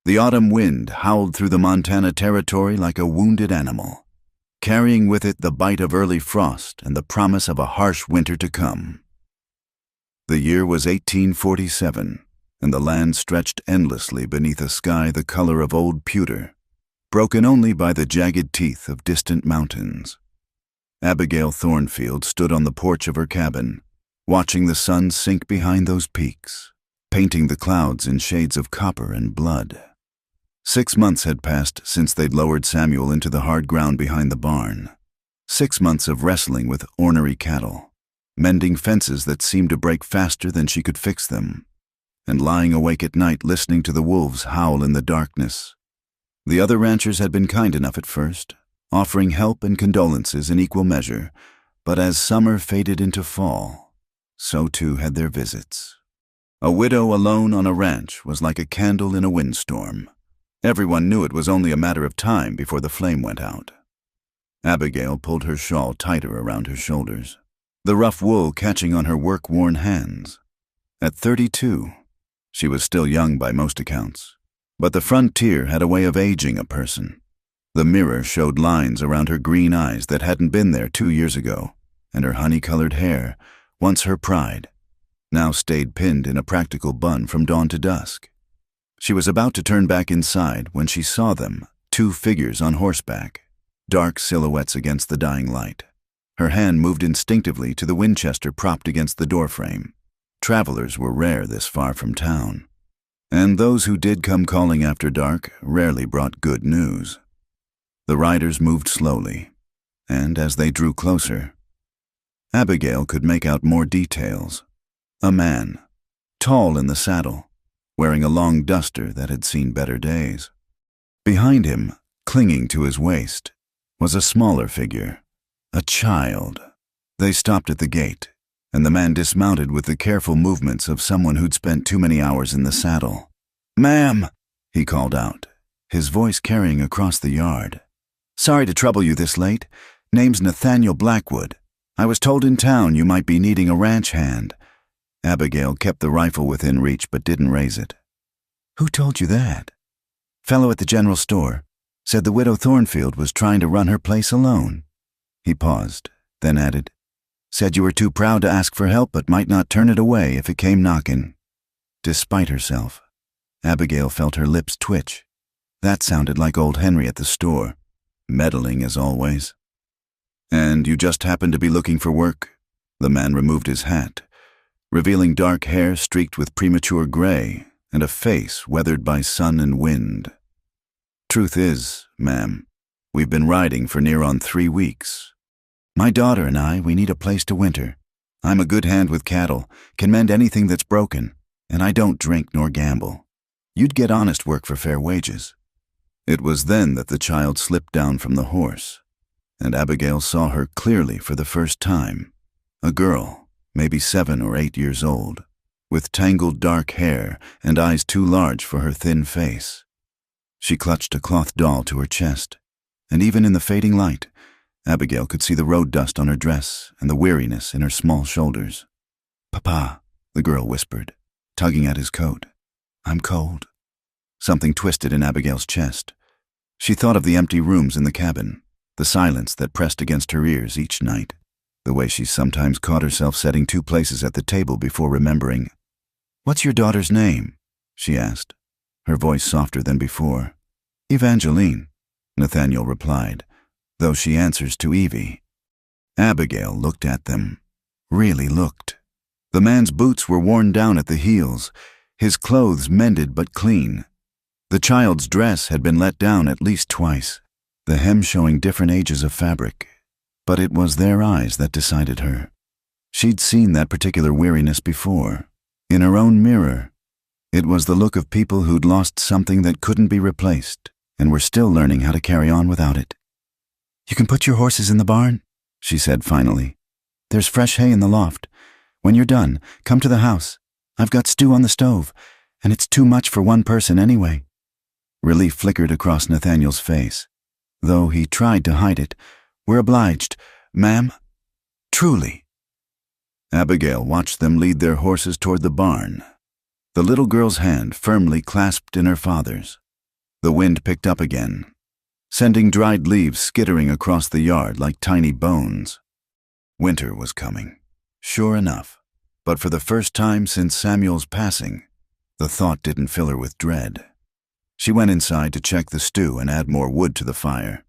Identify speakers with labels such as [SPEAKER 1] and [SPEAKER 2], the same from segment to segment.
[SPEAKER 1] The autumn wind howled through the Montana territory like a wounded animal, carrying with it the bite of early frost and the promise of a harsh winter to come. The year was 1847, and the land stretched endlessly beneath a sky the color of old pewter, broken only by the jagged teeth of distant mountains. Abigail Thornfield stood on the porch of her cabin, watching the sun sink behind those peaks, painting the clouds in shades of copper and blood. 6 months had passed since they'd lowered Samuel into the hard ground behind the barn. 6 months of wrestling with ornery cattle, mending fences that seemed to break faster than she could fix them, and lying awake at night listening to the wolves howl in the darkness. The other ranchers had been kind enough at first, offering help and condolences in equal measure, but as summer faded into fall, so too had their visits. A widow alone on a ranch was like a candle in a windstorm. Everyone knew it was only a matter of time before the flame went out. Abigail pulled her shawl tighter around her shoulders, the rough wool catching on her work-worn hands. At 32, she was still young by most accounts, but the frontier had a way of aging a person. The mirror showed lines around her green eyes that hadn't been there 2 years ago, and her honey-colored hair, once her pride, now stayed pinned in a practical bun from dawn to dusk. She was about to turn back inside when she saw them, 2 figures on horseback, dark silhouettes against the dying light. Her hand moved instinctively to the Winchester propped against the doorframe. Travelers were rare this far from town, and those who did come calling after dark rarely brought good news. The riders moved slowly, and as they drew closer, Abigail could make out more details. A man, tall in the saddle, wearing a long duster that had seen better days. Behind him, clinging to his waist, was a smaller figure, a child. They stopped at the gate, and the man dismounted with the careful movements of someone who'd spent too many hours in the saddle. "Ma'am," he called out, his voice carrying across the yard. "Sorry to trouble you this late. Name's Nathaniel Blackwood. I was told in town you might be needing a ranch hand." Abigail kept the rifle within reach but didn't raise it. "Who told you that?" "Fellow at the general store. Said the widow Thornfield was trying to run her place alone." He paused, then added, "Said you were too proud to ask for help but might not turn it away if it came knocking." Despite herself, Abigail felt her lips twitch. That sounded like old Henry at the store, meddling as always. "And you just happened to be looking for work?" The man removed his hat, revealing dark hair streaked with premature gray and a face weathered by sun and wind. "Truth is, ma'am, we've been riding for near on 3 weeks. My daughter and I, we need a place to winter. I'm a good hand with cattle, can mend anything that's broken, and I don't drink nor gamble. You'd get honest work for fair wages." It was then that the child slipped down from the horse, and Abigail saw her clearly for the first time. A girl, maybe 7 or 8 years old, with tangled dark hair and eyes too large for her thin face. She clutched a cloth doll to her chest, and even in the fading light, Abigail could see the road dust on her dress and the weariness in her small shoulders. "Papa," the girl whispered, tugging at his coat. "I'm cold." Something twisted in Abigail's chest. She thought of the empty rooms in the cabin, the silence that pressed against her ears each night, the way she sometimes caught herself setting 2 places at the table before remembering. "What's your daughter's name?" she asked, her voice softer than before. "Evangeline," Nathaniel replied, "though she answers to Evie." Abigail looked at them, really looked. The man's boots were worn down at the heels, his clothes mended but clean. The child's dress had been let down at least twice, the hem showing different ages of fabric. But it was their eyes that decided her. She'd seen that particular weariness before, in her own mirror. It was the look of people who'd lost something that couldn't be replaced and were still learning how to carry on without it. "You can put your horses in the barn," she said finally. "There's fresh hay in the loft. When you're done, come to the house. I've got stew on the stove, and it's too much for one person anyway." Relief flickered across Nathaniel's face, though he tried to hide it. "We're obliged, ma'am. Truly." Abigail watched them lead their horses toward the barn, the little girl's hand firmly clasped in her father's. The wind picked up again, sending dried leaves skittering across the yard like tiny bones. Winter was coming, sure enough, but for the first time since Samuel's passing, the thought didn't fill her with dread. She went inside to check the stew and add more wood to the fire.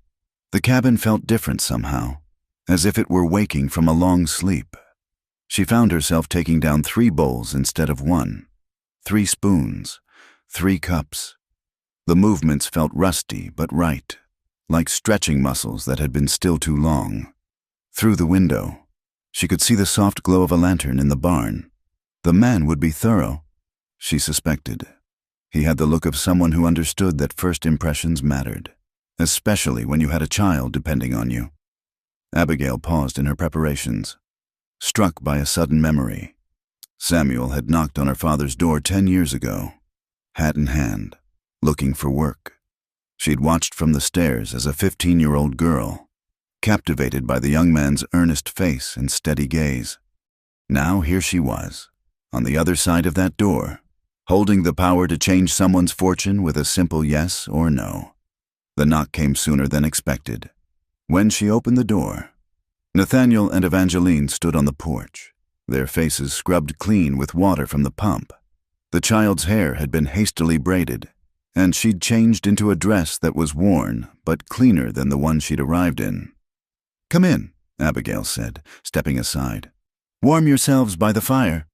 [SPEAKER 1] The cabin felt different somehow, as if it were waking from a long sleep. She found herself taking down 3 bowls instead of 1, 3 spoons, 3 cups. The movements felt rusty but right, like stretching muscles that had been still too long. Through the window, she could see the soft glow of a lantern in the barn. The man would be thorough, she suspected. He had the look of someone who understood that first impressions mattered, especially when you had a child depending on you. Abigail paused in her preparations, struck by a sudden memory. Samuel had knocked on her father's door 10 years ago, hat in hand, looking for work. She'd watched from the stairs as a 15-year-old girl, captivated by the young man's earnest face and steady gaze. Now here she was, on the other side of that door, holding the power to change someone's fortune with a simple yes or no. The knock came sooner than expected. When she opened the door, Nathaniel and Evangeline stood on the porch, their faces scrubbed clean with water from the pump. The child's hair had been hastily braided, and she'd changed into a dress that was worn but cleaner than the one she'd arrived in. "Come in," Abigail said, stepping aside. "Warm yourselves by the fire."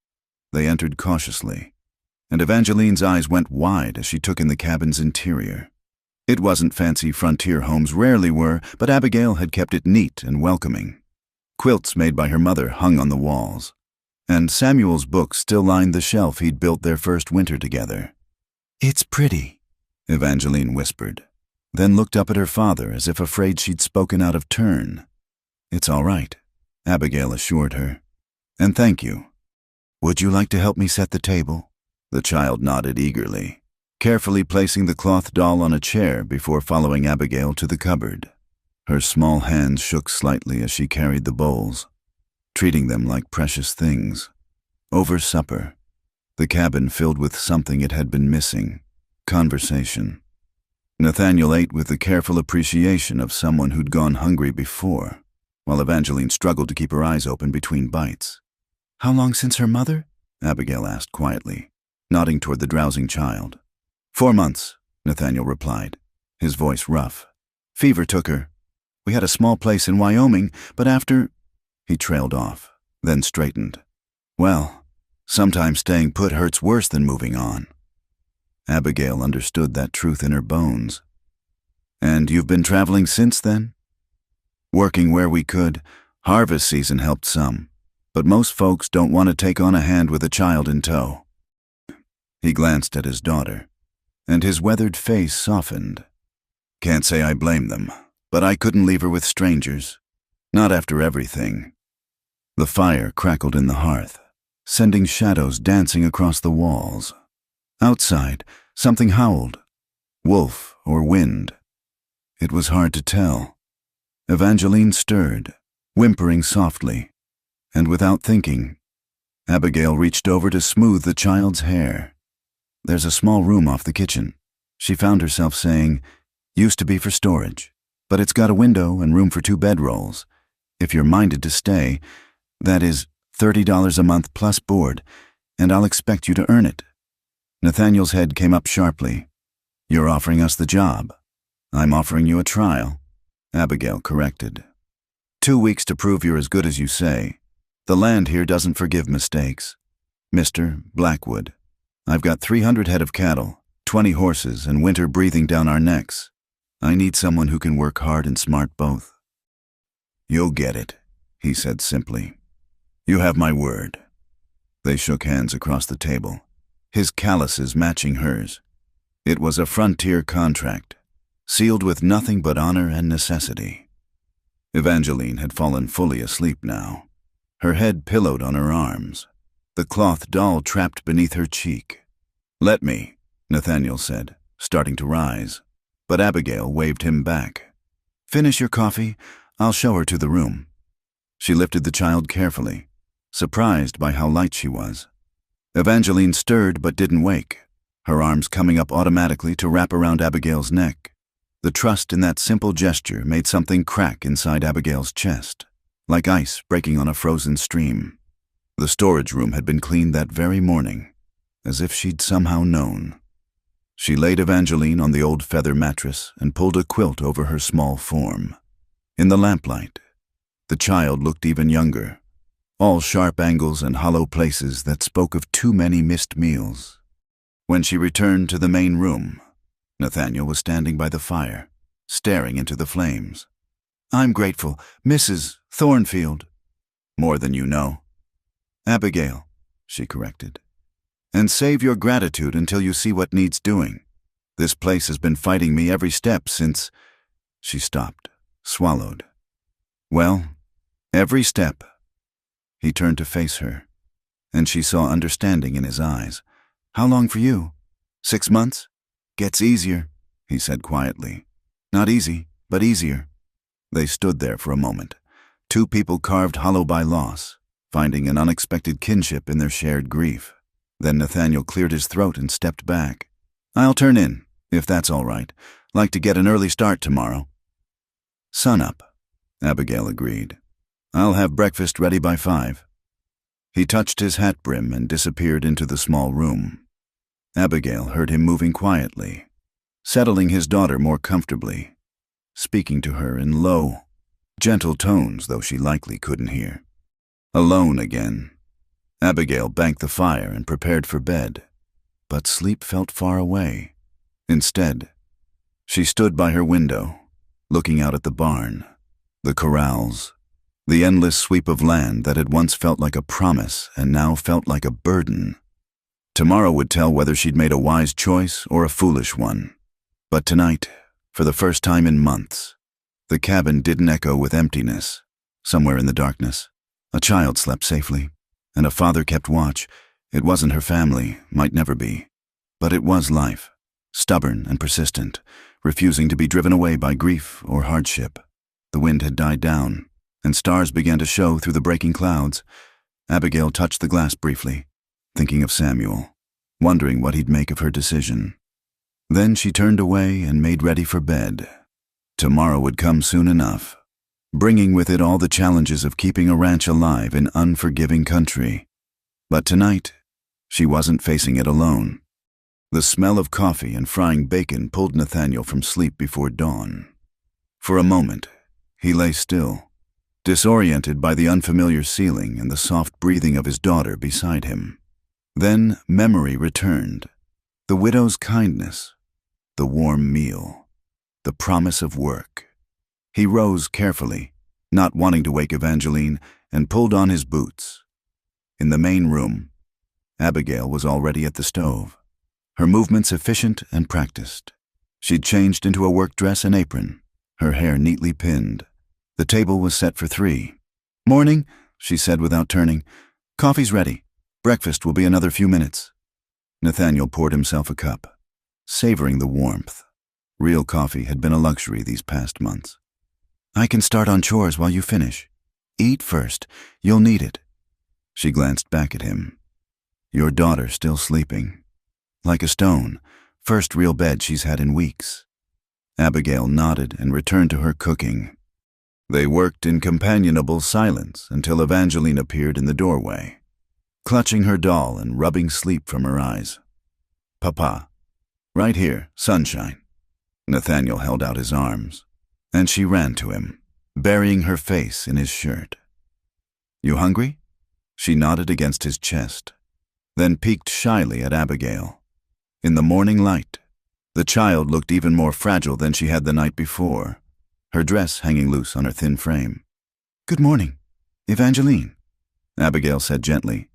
[SPEAKER 1] They entered cautiously, and Evangeline's eyes went wide as she took in the cabin's interior. It wasn't fancy frontier homes rarely were, but Abigail had kept it neat and welcoming. Quilts made by her mother hung on the walls, and Samuel's books still lined the shelf he'd built their first winter together. "It's pretty," Evangeline whispered, then looked up at her father as if afraid she'd spoken out of turn. "It's all right," Abigail assured her. "And thank you. Would you like to help me set the table?" The child nodded eagerly, carefully placing the cloth doll on a chair before following Abigail to the cupboard. Her small hands shook slightly as she carried the bowls, treating them like precious things. Over supper, the cabin filled with something it had been missing: conversation. Nathaniel ate with the careful appreciation of someone who'd gone hungry before, while Evangeline struggled to keep her eyes open between bites. "How long since her mother?" Abigail asked quietly, nodding toward the drowsing child. 4 months, Nathaniel replied, his voice rough. "Fever took her. We had a small place in Wyoming, but after—" He trailed off, then straightened. "Well, sometimes staying put hurts worse than moving on." Abigail understood that truth in her bones. "And you've been traveling since then?" "Working where we could. Harvest season helped some, but most folks don't want to take on a hand with a child in tow." He glanced at his daughter, and his weathered face softened. "Can't say I blame them, but I couldn't leave her with strangers. Not after everything." The fire crackled in the hearth, sending shadows dancing across the walls. Outside, something howled. Wolf or wind. It was hard to tell. Evangeline stirred, whimpering softly, and without thinking, Abigail reached over to smooth the child's hair. "There's a small room off the kitchen," she found herself saying. "Used to be for storage, but it's got a window and room for 2 bedrolls. If you're minded to stay, that is $30 a month plus board, and I'll expect you to earn it." Nathaniel's head came up sharply. "You're offering us the job." "I'm offering you a trial," Abigail corrected. 2 weeks to prove you're as good as you say. The land here doesn't forgive mistakes. Mr. Blackwood, I've got 300 head of cattle, 20 horses, and winter breathing down our necks. I need someone who can work hard and smart both." "You'll get it," he said simply. "You have my word." They shook hands across the table, his calluses matching hers. It was a frontier contract, sealed with nothing but honor and necessity. Evangeline had fallen fully asleep now, her head pillowed on her arms, the cloth doll trapped beneath her cheek. "Let me," Nathaniel said, starting to rise, but Abigail waved him back. "Finish your coffee. I'll show her to the room." She lifted the child carefully, surprised by how light she was. Evangeline stirred but didn't wake. her arms coming up automatically to wrap around Abigail's neck. The trust in that simple gesture made something crack inside Abigail's chest, like ice breaking on a frozen stream. The storage room had been cleaned that very morning, as if she'd somehow known. She laid Evangeline on the old feather mattress and pulled a quilt over her small form. In the lamplight, the child looked even younger, all sharp angles and hollow places that spoke of too many missed meals. When she returned to the main room, Nathaniel was standing by the fire, staring into the flames. "I'm grateful, Mrs. Thornfield." "More than you know." "Abigail," she corrected. "And save your gratitude until you see what needs doing. This place has been fighting me every step since—" She stopped, swallowed. "Well, every step." He turned to face her, and she saw understanding in his eyes. "How long for you? 6 months? Gets easier," he said quietly. "Not easy, but easier." They stood there for a moment, two people carved hollow by loss, finding an unexpected kinship in their shared grief. Then Nathaniel cleared his throat and stepped back. "I'll turn in, if that's all right. Like to get an early start tomorrow." "Sunup," Abigail agreed. "I'll have breakfast ready by 5. He touched his hat brim and disappeared into the small room. Abigail heard him moving quietly, settling his daughter more comfortably, speaking to her in low, gentle tones, though she likely couldn't hear. Alone again, Abigail banked the fire and prepared for bed, but sleep felt far away. Instead, she stood by her window, looking out at the barn, the corrals, the endless sweep of land that had once felt like a promise and now felt like a burden. Tomorrow would tell whether she'd made a wise choice or a foolish one. But tonight, for the first time in months, the cabin didn't echo with emptiness. Somewhere in the darkness, a child slept safely, and a father kept watch. It wasn't her family, might never be. But it was life, stubborn and persistent, refusing to be driven away by grief or hardship. The wind had died down, and stars began to show through the breaking clouds. Abigail touched the glass briefly, thinking of Samuel, wondering what he'd make of her decision. Then she turned away and made ready for bed. Tomorrow would come soon enough, bringing with it all the challenges of keeping a ranch alive in unforgiving country. But tonight, she wasn't facing it alone. The smell of coffee and frying bacon pulled Nathaniel from sleep before dawn. For a moment, he lay still, disoriented by the unfamiliar ceiling and the soft breathing of his daughter beside him. Then memory returned. The widow's kindness, the warm meal, the promise of work. He rose carefully, not wanting to wake Evangeline, and pulled on his boots. In the main room, Abigail was already at the stove, her movements efficient and practiced. She'd changed into a work dress and apron, her hair neatly pinned. The table was set for 3. "Morning," she said without turning. "Coffee's ready. Breakfast will be another few minutes." Nathaniel poured himself a cup, savoring the warmth. Real coffee had been a luxury these past months. "I can start on chores while you finish. Eat first. You'll need it." She glanced back at him. "Your daughter still sleeping. Like a stone. First real bed she's had in weeks." Abigail nodded and returned to her cooking. They worked in companionable silence until Evangeline appeared in the doorway, clutching her doll and rubbing sleep from her eyes. "Papa. Right here, sunshine." Nathaniel held out his arms, and she ran to him, burying her face in his shirt. "You hungry?" She nodded against his chest, then peeked shyly at Abigail. In the morning light, the child looked even more fragile than she had the night before, her dress hanging loose on her thin frame. "Good morning, Evangeline," Abigail said gently.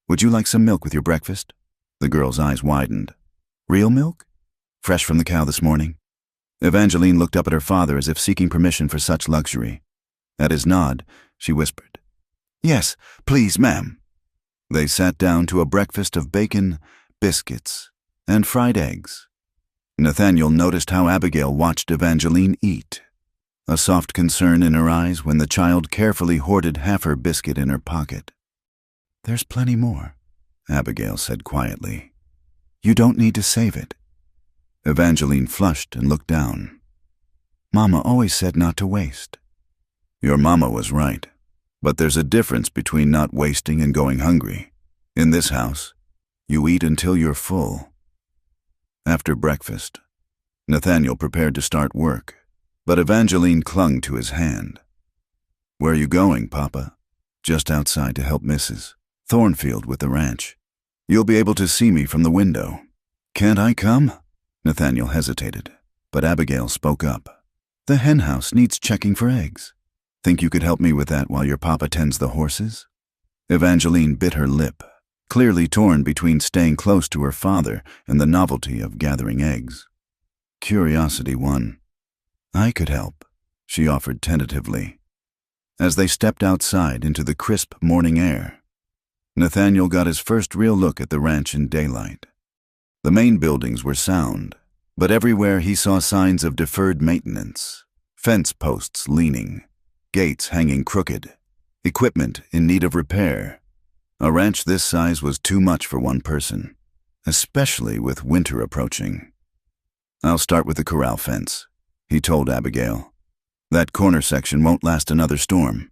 [SPEAKER 1] "Would you like some milk with your breakfast?" The girl's eyes widened. "Real milk? Fresh from the cow this morning?" Evangeline looked up at her father as if seeking permission for such luxury. At his nod, she whispered, "Yes, please, ma'am." They sat down to a breakfast of bacon, biscuits, and fried eggs. Nathaniel noticed how Abigail watched Evangeline eat, a soft concern in her eyes when the child carefully hoarded half her biscuit in her pocket. "There's plenty more," Abigail said quietly. You don't need to save it." Evangeline flushed and looked down. "Mama always said not to waste." "Your mama was right. But there's a difference between not wasting and going hungry. In this house, you eat until you're full." After breakfast, Nathaniel prepared to start work, but Evangeline clung to his hand. "Where are you going, Papa?" "Just outside to help Mrs. Thornfield with the ranch. You'll be able to see me from the window." "Can't I come?" Nathaniel hesitated, but Abigail spoke up. "The hen house needs checking for eggs. Think you could help me with that while your papa tends the horses?" Evangeline bit her lip, clearly torn between staying close to her father and the novelty of gathering eggs. Curiosity won. "I could help," she offered tentatively. As they stepped outside into the crisp morning air, Nathaniel got his first real look at the ranch in daylight. The main buildings were sound, but everywhere he saw signs of deferred maintenance: fence posts leaning, gates hanging crooked, equipment in need of repair. A ranch this size was too much for one person, especially with winter approaching. "I'll start with the corral fence," he told Abigail. "That corner section won't last another storm."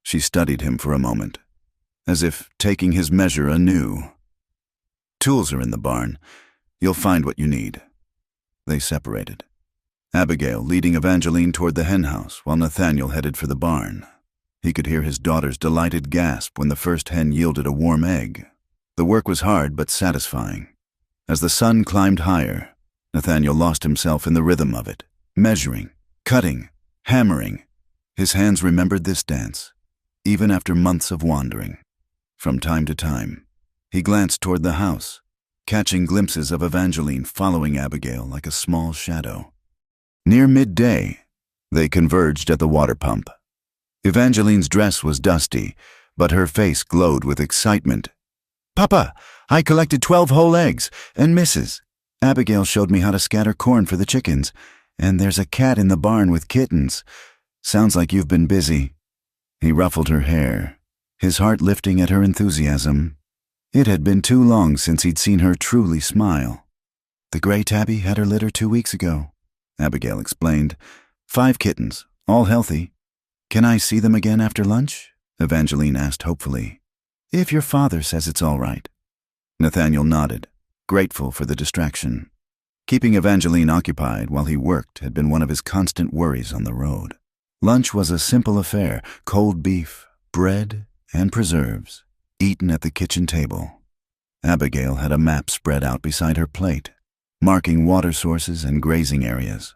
[SPEAKER 1] She studied him for a moment, as if taking his measure anew. "Tools are in the barn. You'll find what you need." They separated, Abigail leading Evangeline toward the hen house while Nathaniel headed for the barn. He could hear his daughter's delighted gasp when the first hen yielded a warm egg. The work was hard but satisfying. As the sun climbed higher, Nathaniel lost himself in the rhythm of it, measuring, cutting, hammering. His hands remembered this dance, even after months of wandering. From time to time, he glanced toward the house, catching glimpses of Evangeline following Abigail like a small shadow. Near midday, they converged at the water pump. Evangeline's dress was dusty, but her face glowed with excitement. "Papa, I collected 12 whole eggs, and Mrs. Abigail showed me how to scatter corn for the chickens, and there's a cat in the barn with kittens. Sounds like you've been busy." He ruffled her hair, his heart lifting at her enthusiasm. It had been too long since he'd seen her truly smile. "The gray tabby had her litter 2 weeks ago," Abigail explained. 5 kittens, all healthy. "Can I see them again after lunch?" Evangeline asked hopefully. "If your father says it's all right." Nathaniel nodded, grateful for the distraction. Keeping Evangeline occupied while he worked had been one of his constant worries on the road. Lunch was a simple affair: cold beef, bread, and preserves, eaten at the kitchen table. Abigail had a map spread out beside her plate, marking water sources and grazing areas.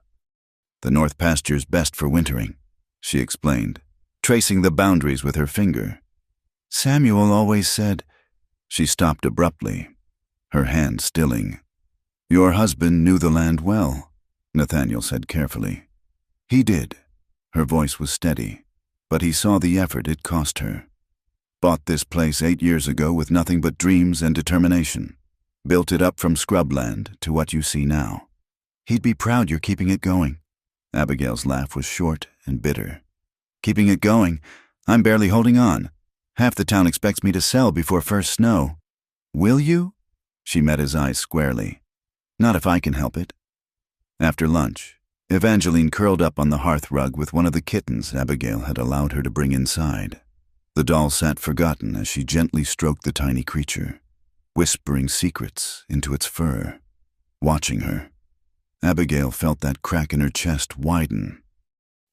[SPEAKER 1] "The north pasture's best for wintering," she explained, tracing the boundaries with her finger. "Samuel always said—" She stopped abruptly, her hand stilling. "Your husband knew the land well," Nathaniel said carefully. "He did." Her voice was steady, but he saw the effort it cost her. "Bought this place 8 years ago with nothing but dreams and determination. Built it up from scrubland to what you see now. He'd be proud you're keeping it going." Abigail's laugh was short and bitter. "Keeping it going? I'm barely holding on. Half the town expects me to sell before first snow." "Will you?" She met his eyes squarely. "Not if I can help it." After lunch, Evangeline curled up on the hearth rug with one of the kittens Abigail had allowed her to bring inside. The doll sat forgotten as she gently stroked the tiny creature, whispering secrets into its fur, watching her. Abigail felt that crack in her chest widen.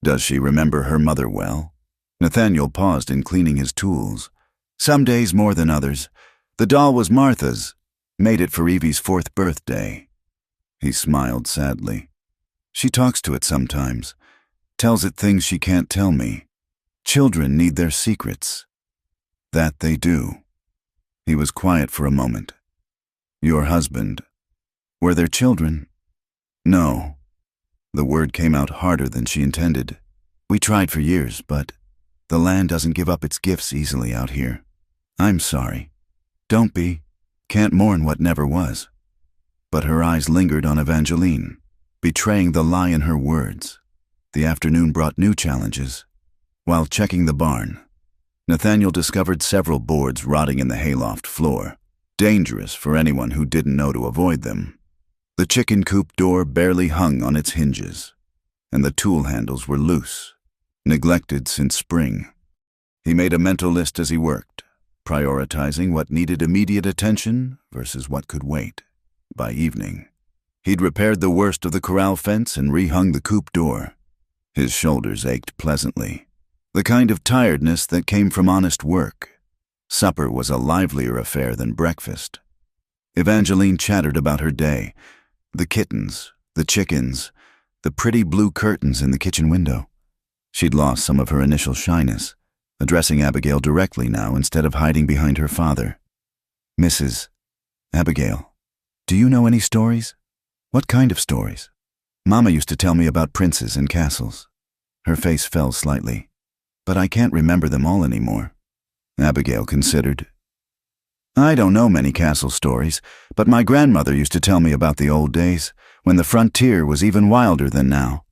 [SPEAKER 1] Does she remember her mother well? Nathaniel paused in cleaning his tools. Some days more than others. The doll was Martha's. Made it for Evie's 4th birthday. He smiled sadly. She talks to it sometimes. Tells it things she can't tell me. Children need their secrets. That they do. He was quiet for a moment. Your husband. Were there children? No. The word came out harder than she intended. We tried for years, but the land doesn't give up its gifts easily out here. I'm sorry. Don't be. Can't mourn what never was. But her eyes lingered on Evangeline, betraying the lie in her words. The afternoon brought new challenges. While checking the barn, Nathaniel discovered several boards rotting in the hayloft floor. dangerous for anyone who didn't know to avoid them. The chicken coop door barely hung on its hinges, and the tool handles were loose, neglected since spring. He made a mental list as he worked, prioritizing what needed immediate attention versus what could wait. By evening, he'd repaired the worst of the corral fence and rehung the coop door. His shoulders ached pleasantly, the kind of tiredness that came from honest work. Supper was a livelier affair than breakfast. Evangeline chattered about her day, the kittens, the chickens, the pretty blue curtains in the kitchen window. She'd lost some of her initial shyness, addressing Abigail directly now instead of hiding behind her father. "Mrs. Abigail, do you know any stories? What kind of stories? Mama used to tell me about princes and castles." Her face fell slightly. "But I can't remember them all anymore." Abigail considered. "I don't know many castle stories, but my grandmother used to tell me about the old days, when the frontier was even wilder than now.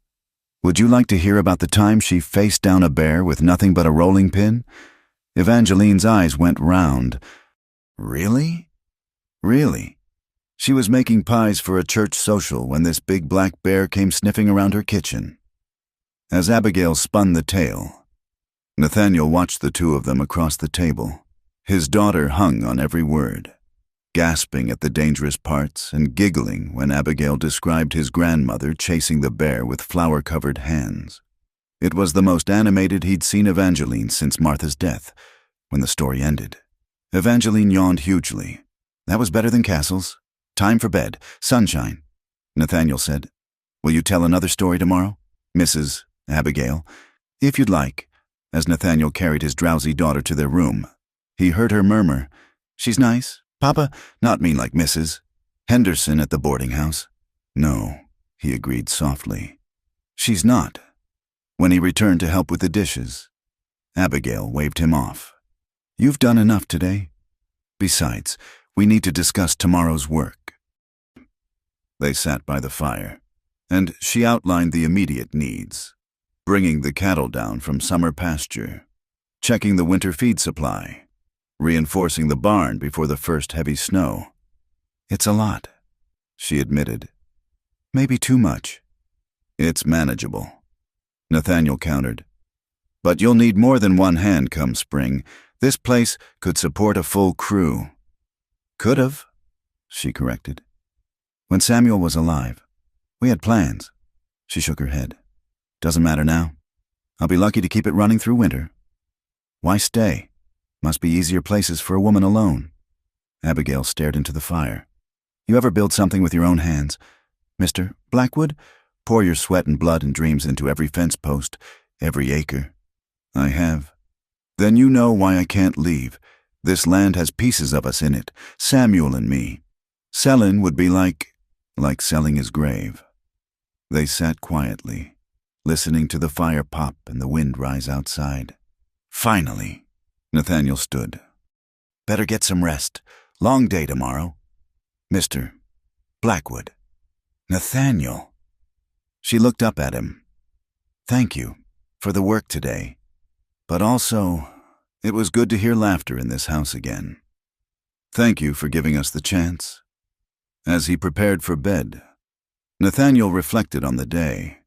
[SPEAKER 1] Would you like to hear about the time she faced down a bear with nothing but a rolling pin?" Evangeline's eyes went round. "Really? Really?" She was making pies for a church social when this big black bear came sniffing around her kitchen. As Abigail spun the tale, Nathaniel watched the two of them across the table. His daughter hung on every word, gasping at the dangerous parts and giggling when Abigail described his grandmother chasing the bear with flour-covered hands. It was the most animated he'd seen Evangeline since Martha's death. When the story ended, Evangeline yawned hugely. "That was better than castles. Time for bed. Sunshine." Nathaniel said, "Will you tell another story tomorrow, Mrs. Abigail?" "If you'd like." As Nathaniel carried his drowsy daughter to their room, he heard her murmur, "She's nice, Papa, not mean like Mrs. Henderson at the boarding house." "No," he agreed softly. "She's not." When he returned to help with the dishes, Abigail waved him off. "You've done enough today. Besides, we need to discuss tomorrow's work." They sat by the fire, and she outlined the immediate needs: bringing the cattle down from summer pasture, checking the winter feed supply, reinforcing the barn before the first heavy snow. "It's a lot," she admitted. "Maybe too much." "It's manageable," Nathaniel countered. "But you'll need more than one hand come spring. This place could support a full crew." "Could have," she corrected. "When Samuel was alive, we had plans." She shook her head. "Doesn't matter now. I'll be lucky to keep it running through winter." "Why stay? Must be easier places for a woman alone." Abigail stared into the fire. "You ever build something with your own hands? Mr. Blackwood, pour your sweat and blood and dreams into every fence post, every acre." "I have." "Then you know why I can't leave. This land has pieces of us in it, Samuel and me. Selling would be like selling his grave." They sat quietly, listening to the fire pop and the wind rise outside. Finally, Nathaniel stood. "Better get some rest. Long day tomorrow. Mr. Blackwood." "Nathaniel." She looked up at him. "Thank you for the work today. But also, it was good to hear laughter in this house again. Thank you for giving us the chance." As he prepared for bed, Nathaniel reflected on the day.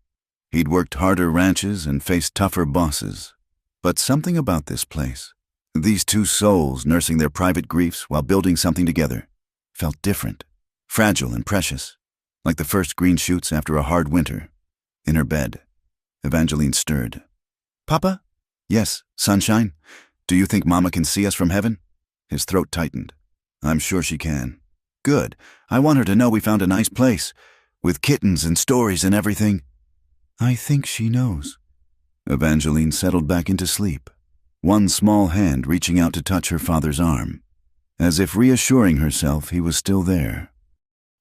[SPEAKER 1] He'd worked harder ranches and faced tougher bosses. But something about this place, these two souls nursing their private griefs while building something together, felt different, fragile and precious, like the first green shoots after a hard winter. In her bed, Evangeline stirred. "Papa?" "Yes, sunshine. Do you think Mama can see us from heaven?" His throat tightened. "I'm sure she can." "Good. I want her to know we found a nice place, with kittens and stories and everything." "I think she knows." Evangeline settled back into sleep, one small hand reaching out to touch her father's arm, as if reassuring herself he was still there.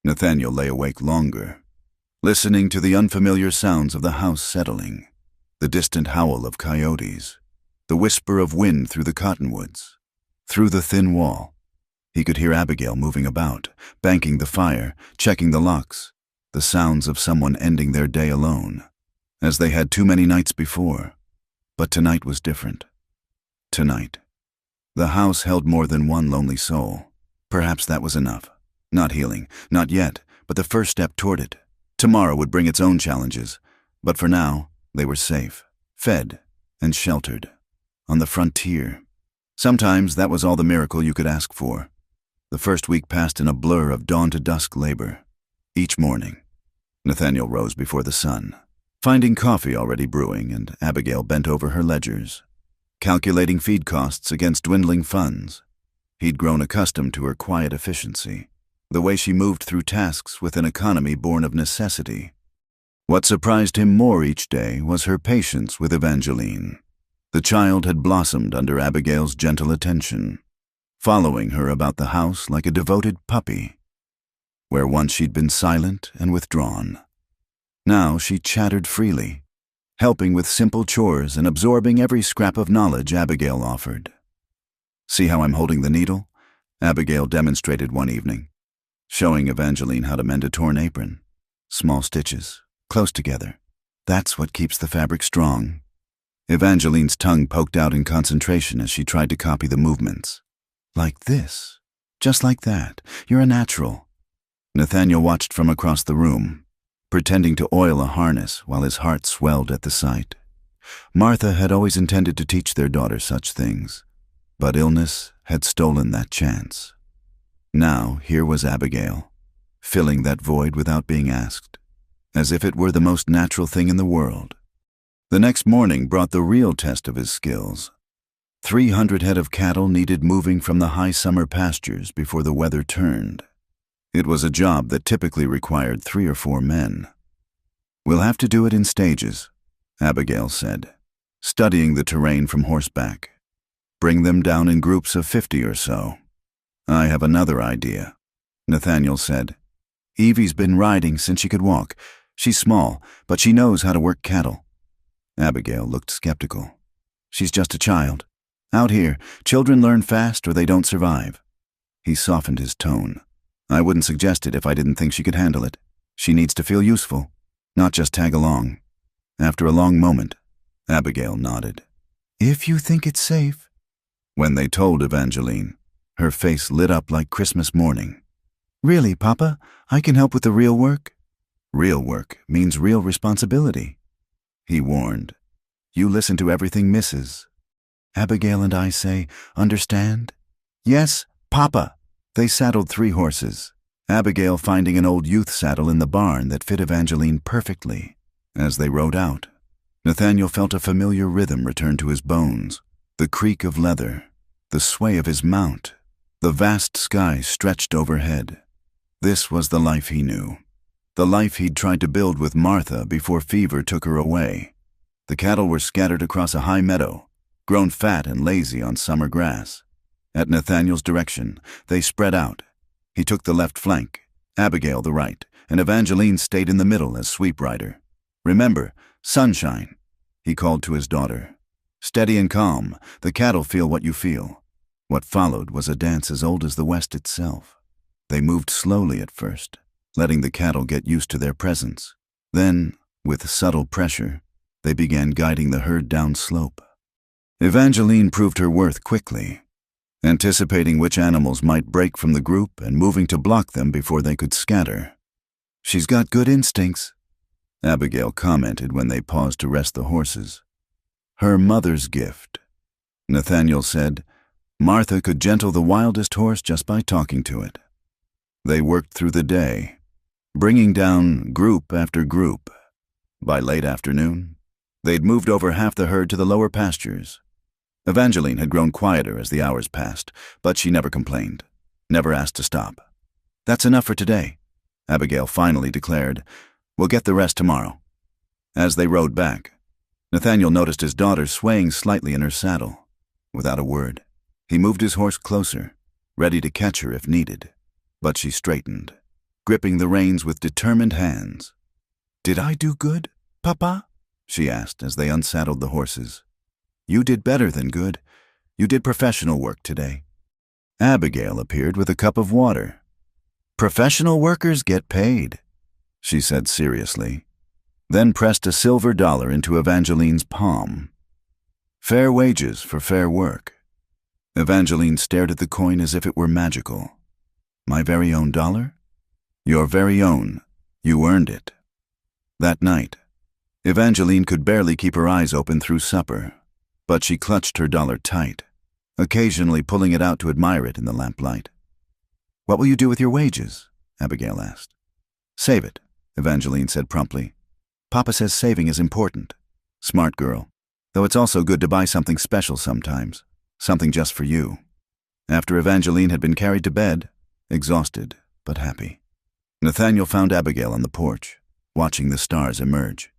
[SPEAKER 1] Nathaniel lay awake longer, listening to the unfamiliar sounds of the house settling, the distant howl of coyotes, the whisper of wind through the cottonwoods. Through the thin wall, he could hear Abigail moving about, banking the fire, checking the locks, the sounds of someone ending their day alone, as they had too many nights before. But tonight was different. Tonight, the house held more than one lonely soul. Perhaps that was enough. Not healing, not yet, but the first step toward it. Tomorrow would bring its own challenges, but for now, they were safe, fed, and sheltered. On the frontier. Sometimes that was all the miracle you could ask for. The first week passed in a blur of dawn to dusk labor. Each morning, Nathaniel rose before the sun, finding coffee already brewing, and Abigail bent over her ledgers, calculating feed costs against dwindling funds. He'd grown accustomed to her quiet efficiency, the way she moved through tasks with an economy born of necessity. What surprised him more each day was her patience with Evangeline. The child had blossomed under Abigail's gentle attention, following her about the house like a devoted puppy. Where once she'd been silent and withdrawn, now she chattered freely, helping with simple chores and absorbing every scrap of knowledge Abigail offered. "See how I'm holding the needle?" Abigail demonstrated one evening, showing Evangeline how to mend a torn apron. Small stitches, close together. That's what keeps the fabric strong. Evangeline's tongue poked out in concentration as she tried to copy the movements. "Like this. Just like that. You're a natural." Nathaniel watched from across the room, pretending to oil a harness while his heart swelled at the sight. Martha had always intended to teach their daughter such things, but illness had stolen that chance. Now here was Abigail, filling that void without being asked, as if it were the most natural thing in the world. The next morning brought the real test of his skills. 300 head of cattle needed moving from the high summer pastures before the weather turned. It was a job that typically required 3 or 4 men. "We'll have to do it in stages," Abigail said, studying the terrain from horseback. "Bring them down in groups of 50 or so." "I have another idea," Nathaniel said. "Evie's been riding since she could walk. She's small, but she knows how to work cattle." Abigail looked skeptical. "She's just a child. Out here, children learn fast or they don't survive." He softened his tone. "I wouldn't suggest it if I didn't think she could handle it. She needs to feel useful, not just tag along." After a long moment, Abigail nodded. "If you think it's safe." When they told Evangeline, her face lit up like Christmas morning. "Really, Papa? I can help with the real work?" "Real work means real responsibility," he warned. "You listen to everything Mrs. Abigail and I say, understand?" "Yes, Papa." They saddled 3 horses, Abigail finding an old youth saddle in the barn that fit Evangeline perfectly. As they rode out, Nathaniel felt a familiar rhythm return to his bones, the creak of leather, the sway of his mount. The vast sky stretched overhead. This was the life he knew, the life he'd tried to build with Martha before fever took her away. The cattle were scattered across a high meadow, grown fat and lazy on summer grass. At Nathaniel's direction, they spread out. He took the left flank, Abigail the right, and Evangeline stayed in the middle as sweep rider. "Remember, sunshine," he called to his daughter. "Steady and calm, the cattle feel what you feel." What followed was a dance as old as the West itself. They moved slowly at first, letting the cattle get used to their presence. Then, with subtle pressure, they began guiding the herd down slope. Evangeline proved her worth quickly, anticipating which animals might break from the group and moving to block them before they could scatter. "She's got good instincts," Abigail commented when they paused to rest the horses. "Her mother's gift," Nathaniel said. "Martha could gentle the wildest horse just by talking to it." They worked through the day, bringing down group after group. By late afternoon, they'd moved over half the herd to the lower pastures. Evangeline had grown quieter as the hours passed, but she never complained, never asked to stop. "That's enough for today," Abigail finally declared. "We'll get the rest tomorrow." As they rode back, Nathaniel noticed his daughter swaying slightly in her saddle. Without a word, he moved his horse closer, ready to catch her if needed. But she straightened, gripping the reins with determined hands. "Did I do good, Papa?" she asked as they unsaddled the horses. "You did better than good. You did professional work today." Abigail appeared with a cup of water. "Professional workers get paid," she said seriously, then pressed a silver dollar into Evangeline's palm. "Fair wages for fair work." Evangeline stared at the coin as if it were magical. My very own dollar? Your very own. You earned it. That night, Evangeline could barely keep her eyes open through supper, but she clutched her dollar tight, occasionally pulling it out to admire it in the lamplight. What will you do with your wages? Abigail asked. Save it, Evangeline said promptly. Papa says saving is important. Smart girl. Though it's also good to buy something special sometimes, something just for you. After Evangeline had been carried to bed, exhausted but happy, Nathaniel found Abigail on the porch, watching the stars emerge.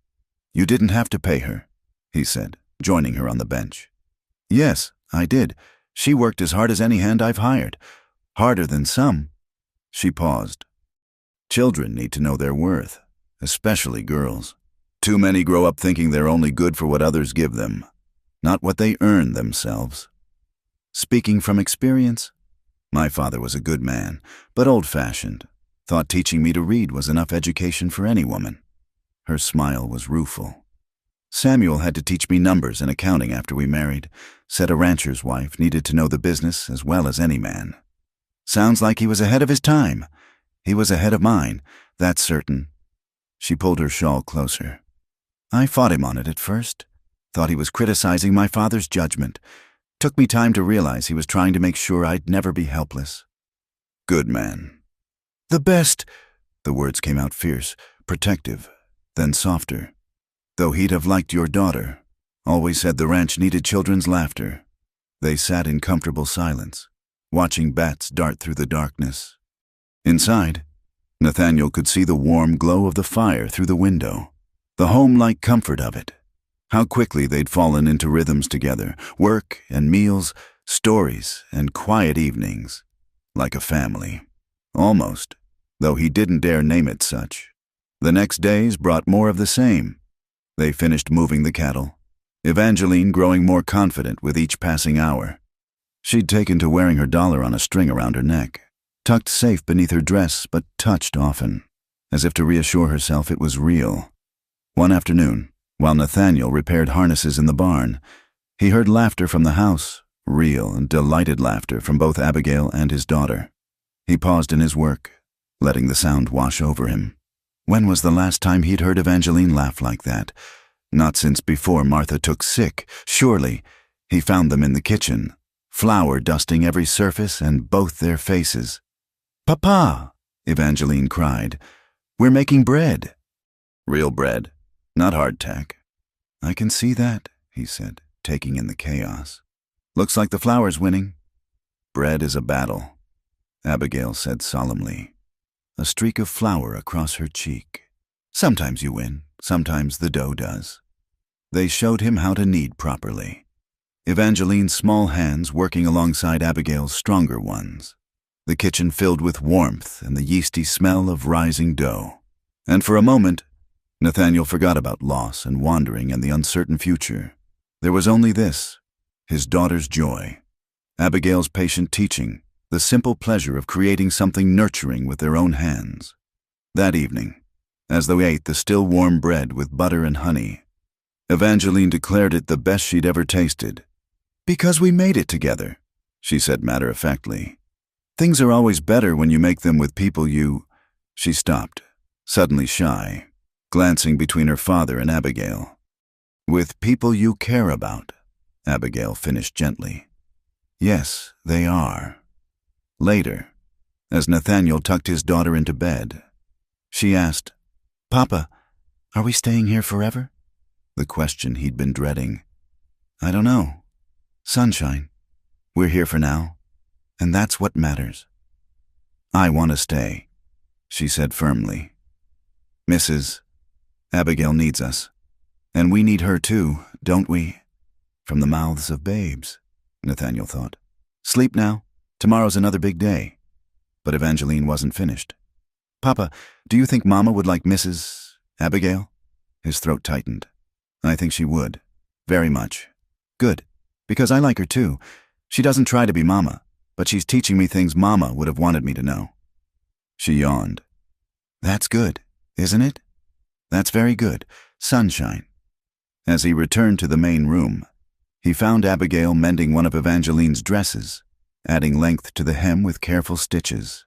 [SPEAKER 1] You didn't have to pay her, he said, joining her on the bench. Yes, I did. She worked as hard as any hand I've hired. Harder than some. She paused. Children need to know their worth, especially girls. Too many grow up thinking they're only good for what others give them, not what they earn themselves. Speaking from experience, my father was a good man, but old-fashioned. Thought teaching me to read was enough education for any woman. Her smile was rueful. Samuel had to teach me numbers and accounting after we married. Said a rancher's wife needed to know the business as well as any man. Sounds like he was ahead of his time. He was ahead of mine, that's certain. She pulled her shawl closer. I fought him on it at first. Thought he was criticizing my father's judgment. Took me time to realize he was trying to make sure I'd never be helpless. Good man. The best. The words came out fierce, protective, then softer. Though he'd have liked your daughter. Always said the ranch needed children's laughter. They sat in comfortable silence, watching bats dart through the darkness. Inside, Nathaniel could see the warm glow of the fire through the window, the home-like comfort of it. How quickly they'd fallen into rhythms together, work and meals, stories and quiet evenings, like a family. Almost, though he didn't dare name it such. The next days brought more of the same. They finished moving the cattle, Evangeline growing more confident with each passing hour. She'd taken to wearing her dollar on a string around her neck, tucked safe beneath her dress but touched often, as if to reassure herself it was real. One afternoon, while Nathaniel repaired harnesses in the barn, he heard laughter from the house, real and delighted laughter from both Abigail and his daughter. He paused in his work, letting the sound wash over him. When was the last time he'd heard Evangeline laugh like that? Not since before Martha took sick. Surely he found them in the kitchen, flour dusting every surface and both their faces. Papa, Evangeline cried, we're making bread. Real bread, not hardtack. I can see that, he said, taking in the chaos. Looks like the flour's winning. Bread is a battle, Abigail said solemnly, a streak of flour across her cheek. Sometimes you win, sometimes the dough does. They showed him how to knead properly, Evangeline's small hands working alongside Abigail's stronger ones, the kitchen filled with warmth and the yeasty smell of rising dough. And for a moment, Nathaniel forgot about loss and wandering and the uncertain future. There was only this, his daughter's joy, Abigail's patient teaching, the simple pleasure of creating something nurturing with their own hands. That evening, as they ate the still warm bread with butter and honey, Evangeline declared it the best she'd ever tasted. Because we made it together, she said matter-of-factly. Things are always better when you make them with people you... She stopped, suddenly shy, glancing between her father and Abigail. With people you care about, Abigail finished gently. Yes, they are. Later, as Nathaniel tucked his daughter into bed, she asked, Papa, are we staying here forever? The question he'd been dreading. I don't know. Sunshine. We're here for now, and that's what matters. I want to stay, she said firmly. Mrs. Abigail needs us, and we need her too, don't we? From the mouths of babes, Nathaniel thought. Sleep now. Tomorrow's another big day. But Evangeline wasn't finished. Papa, do you think Mama would like Mrs. Abigail? His throat tightened. I think she would. Very much. Good. Because I like her too. She doesn't try to be Mama, but she's teaching me things Mama would have wanted me to know. She yawned. That's good, isn't it? That's very good. Sunshine. As he returned to the main room, he found Abigail mending one of Evangeline's dresses, adding length to the hem with careful stitches.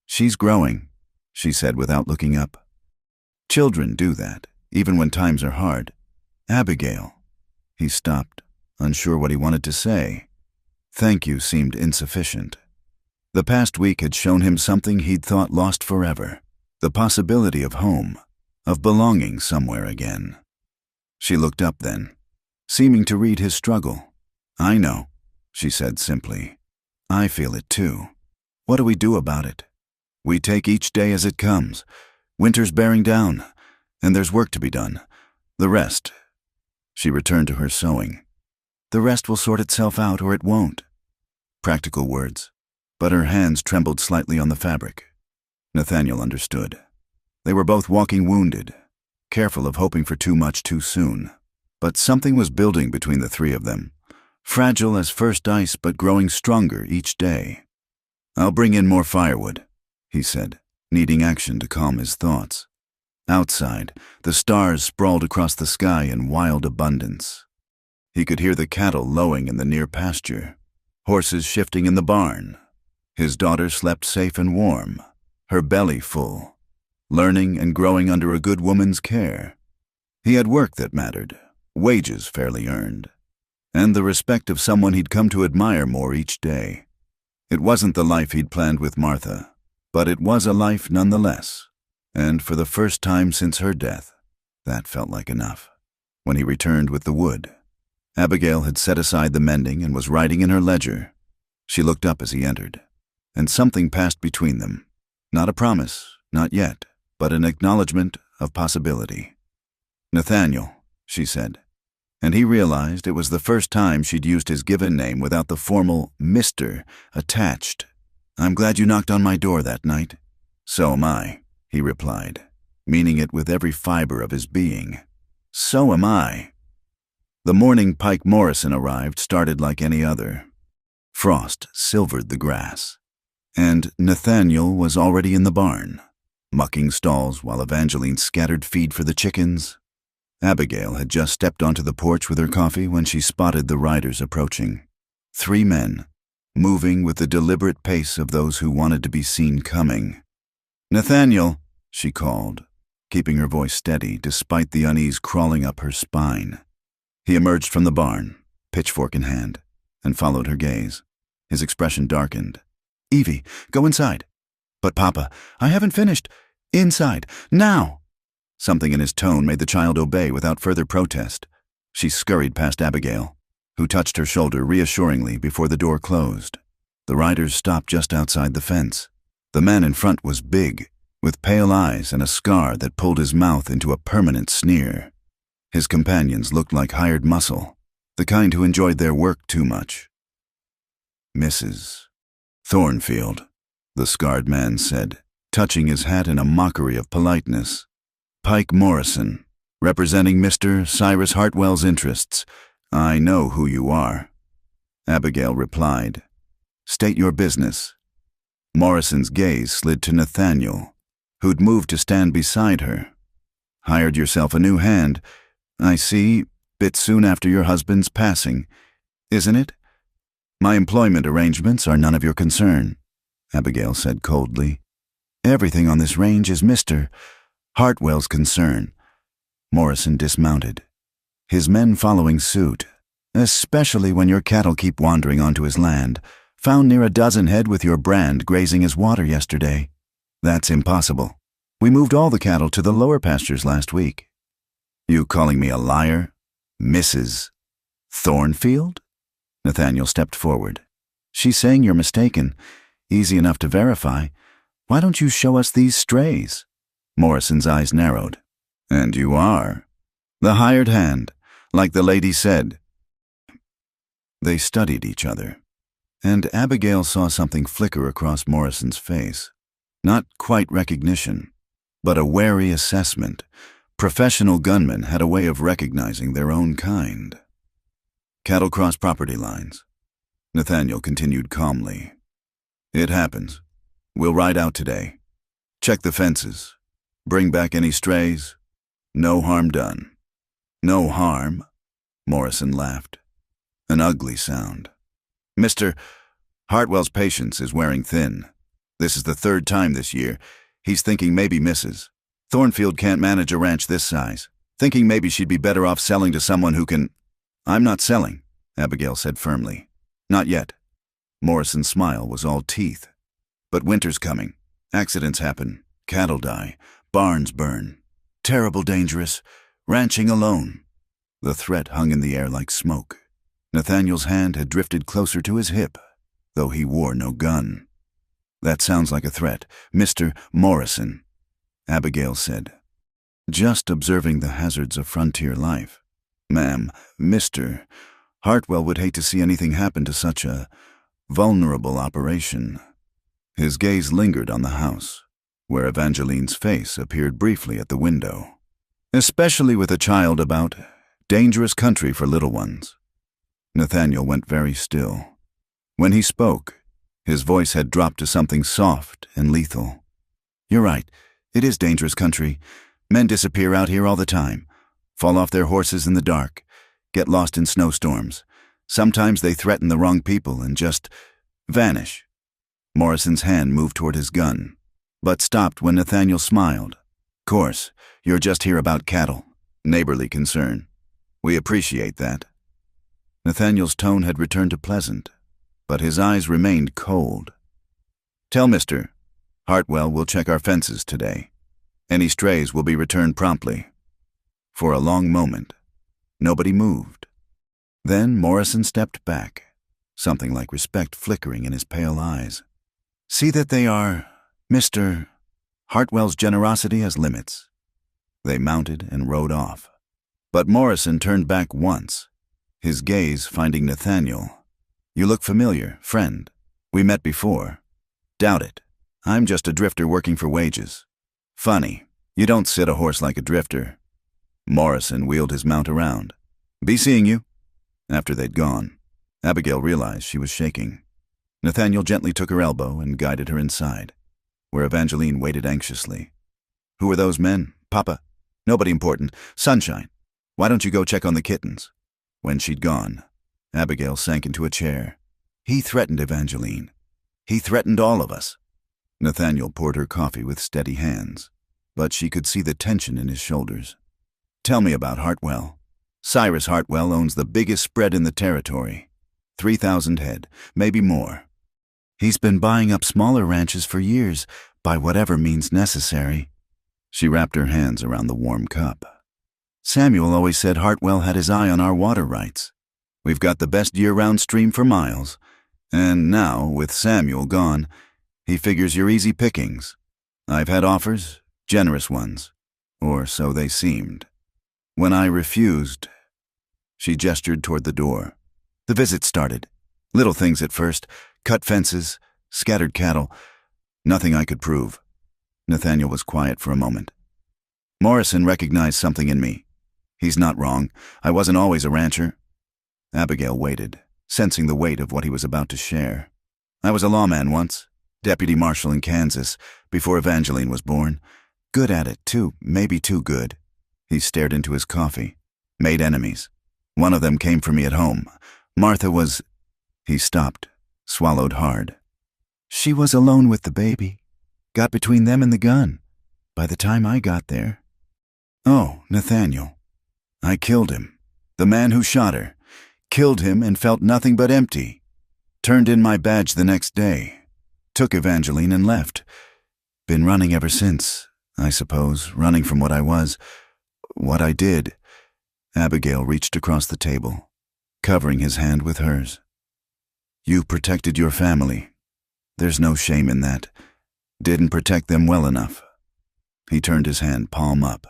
[SPEAKER 1] "She's growing," she said without looking up. "Children do that, even when times are hard. Abigail." He stopped, unsure what he wanted to say. "Thank you" seemed insufficient. The past week had shown him something he'd thought lost forever, the possibility of home, of belonging somewhere again. She looked up then, seeming to read his struggle. "I know," she said simply. "I feel it too. What do we do about it? We take each day as it comes. Winter's bearing down, and there's work to be done. The rest—" She returned to her sewing. "The rest will sort itself out, or it won't." Practical words, but her hands trembled slightly on the fabric. Nathaniel understood. They were both walking wounded, careful of hoping for too much too soon. But something was building between the three of them, fragile as first ice but growing stronger each day. "I'll bring in more firewood," he said, needing action to calm his thoughts. Outside, the stars sprawled across the sky in wild abundance. He could hear the cattle lowing in the near pasture, horses shifting in the barn. His daughter slept safe and warm, her belly full, learning and growing under a good woman's care. He had work that mattered, wages fairly earned, and the respect of someone he'd come to admire more each day. It wasn't the life he'd planned with Martha, but it was a life nonetheless, and for the first time since her death, that felt like enough. When he returned with the wood, Abigail had set aside the mending and was writing in her ledger. She looked up as he entered, and something passed between them. Not a promise, not yet, but an acknowledgement of possibility. "Nathaniel," she said, and he realized it was the first time she'd used his given name without the formal Mr. attached. "I'm glad you knocked on my door that night." "So am I," he replied, meaning it with every fiber of his being. "So am I." The morning Pike Morrison arrived started like any other. Frost silvered the grass, and Nathaniel was already in the barn, mucking stalls while Evangeline scattered feed for the chickens. Abigail had just stepped onto the porch with her coffee when she spotted the riders approaching. 3 men, moving with the deliberate pace of those who wanted to be seen coming. "Nathaniel," she called, keeping her voice steady despite the unease crawling up her spine. He emerged from the barn, pitchfork in hand, and followed her gaze. His expression darkened. "Evie, go inside." "But Papa, I haven't finished." "Inside, now!" Something in his tone made the child obey without further protest. She scurried past Abigail, who touched her shoulder reassuringly before the door closed. The riders stopped just outside the fence. The man in front was big, with pale eyes and a scar that pulled his mouth into a permanent sneer. His companions looked like hired muscle, the kind who enjoyed their work too much. "Mrs. Thornfield," the scarred man said, touching his hat in a mockery of politeness. "Pike Morrison, representing Mr. Cyrus Hartwell's interests. I know who you are." Abigail replied, "State your business." Morrison's gaze slid to Nathaniel, who'd moved to stand beside her. "Hired yourself a new hand, I see, bit soon after your husband's passing, isn't it?" "My employment arrangements are none of your concern," Abigail said coldly. "Everything on this range is Mr. Hartwell's concern." Morrison dismounted, his men following suit, "especially when your cattle keep wandering onto his land. Found near a dozen head with your brand grazing his water yesterday." "That's impossible. We moved all the cattle to the lower pastures last week." "You calling me a liar? Mrs. Thornfield?" Nathaniel stepped forward. "She's saying you're mistaken. Easy enough to verify. Why don't you show us these strays?" Morrison's eyes narrowed. "And you are? The hired hand, like the lady said." They studied each other, and Abigail saw something flicker across Morrison's face. Not quite recognition, but a wary assessment. Professional gunmen had a way of recognizing their own kind. "Cattle cross property lines," Nathaniel continued calmly. "It happens. We'll ride out today. Check the fences. Bring back any strays. No harm done." "No harm?" Morrison laughed. An ugly sound. "Mr. Hartwell's patience is wearing thin. This is the third time this year. He's thinking maybe Mrs. Thornfield can't manage a ranch this size. Thinking maybe she'd be better off selling to someone who can... I'm not selling, Abigail said firmly. Not yet. Morrison's smile was all teeth. But winter's coming. Accidents happen. Cattle die. Barns burn. Terrible dangerous. Ranching alone. The threat hung in the air like smoke. Nathaniel's hand had drifted closer to his hip, though he wore no gun. That sounds like a threat, Mr. Morrison, Abigail said. Just observing the hazards of frontier life. Ma'am, Mr. Hartwell would hate to see anything happen to such a vulnerable operation. His gaze lingered on the house, where Evangeline's face appeared briefly at the window. Especially with a child about. Dangerous country for little ones. Nathaniel went very still. When he spoke, his voice had dropped to something soft and lethal. You're right, it is dangerous country. Men disappear out here all the time, fall off their horses in the dark, get lost in snowstorms. Sometimes they threaten the wrong people and just vanish. Morrison's hand moved toward his gun, but stopped when Nathaniel smiled. Course, you're just here about cattle, neighborly concern. We appreciate that. Nathaniel's tone had returned to pleasant, but his eyes remained cold. Tell Mr. Hartwell we'll check our fences today. Any strays will be returned promptly. For a long moment, nobody moved. Then Morrison stepped back, something like respect flickering in his pale eyes. See that they are. Mr. Hartwell's generosity has limits. They mounted and rode off. But Morrison turned back once, his gaze finding Nathaniel. You look familiar, friend. We met before. Doubt it. I'm just a drifter working for wages. Funny, you don't sit a horse like a drifter. Morrison wheeled his mount around. Be seeing you. After they'd gone, Abigail realized she was shaking. Nathaniel gently took her elbow and guided her inside, where Evangeline waited anxiously. Who are those men, Papa? Nobody important. Sunshine. Why don't you go check on the kittens? When she'd gone, Abigail sank into a chair. He threatened Evangeline. He threatened all of us. Nathaniel poured her coffee with steady hands, but she could see the tension in his shoulders. Tell me about Hartwell. Cyrus Hartwell owns the biggest spread in the territory. 3,000 head, maybe more. He's been buying up smaller ranches for years, by whatever means necessary. She wrapped her hands around the warm cup. Samuel always said Hartwell had his eye on our water rights. We've got the best year-round stream for miles. And now, with Samuel gone, he figures you're easy pickings. I've had offers, generous ones, or so they seemed. When I refused, she gestured toward the door. The visit started. Little things at first, cut fences, scattered cattle, nothing I could prove. Nathaniel was quiet for a moment. Morrison recognized something in me. He's not wrong. I wasn't always a rancher. Abigail waited, sensing the weight of what he was about to share. I was a lawman once, deputy marshal in Kansas, before Evangeline was born. Good at it, too, maybe too good. He stared into his coffee. Made enemies. One of them came for me at home. Martha was... He stopped, swallowed hard. She was alone with the baby. Got between them and the gun. By the time I got there... Oh, Nathaniel. I killed him. The man who shot her. Killed him and felt nothing but empty. Turned in my badge the next day. Took Evangeline and left. Been running ever since, I suppose, running from what I was, what I did. Abigail reached across the table, covering his hand with hers. You protected your family. There's no shame in that. Didn't protect them well enough. He turned his hand palm up,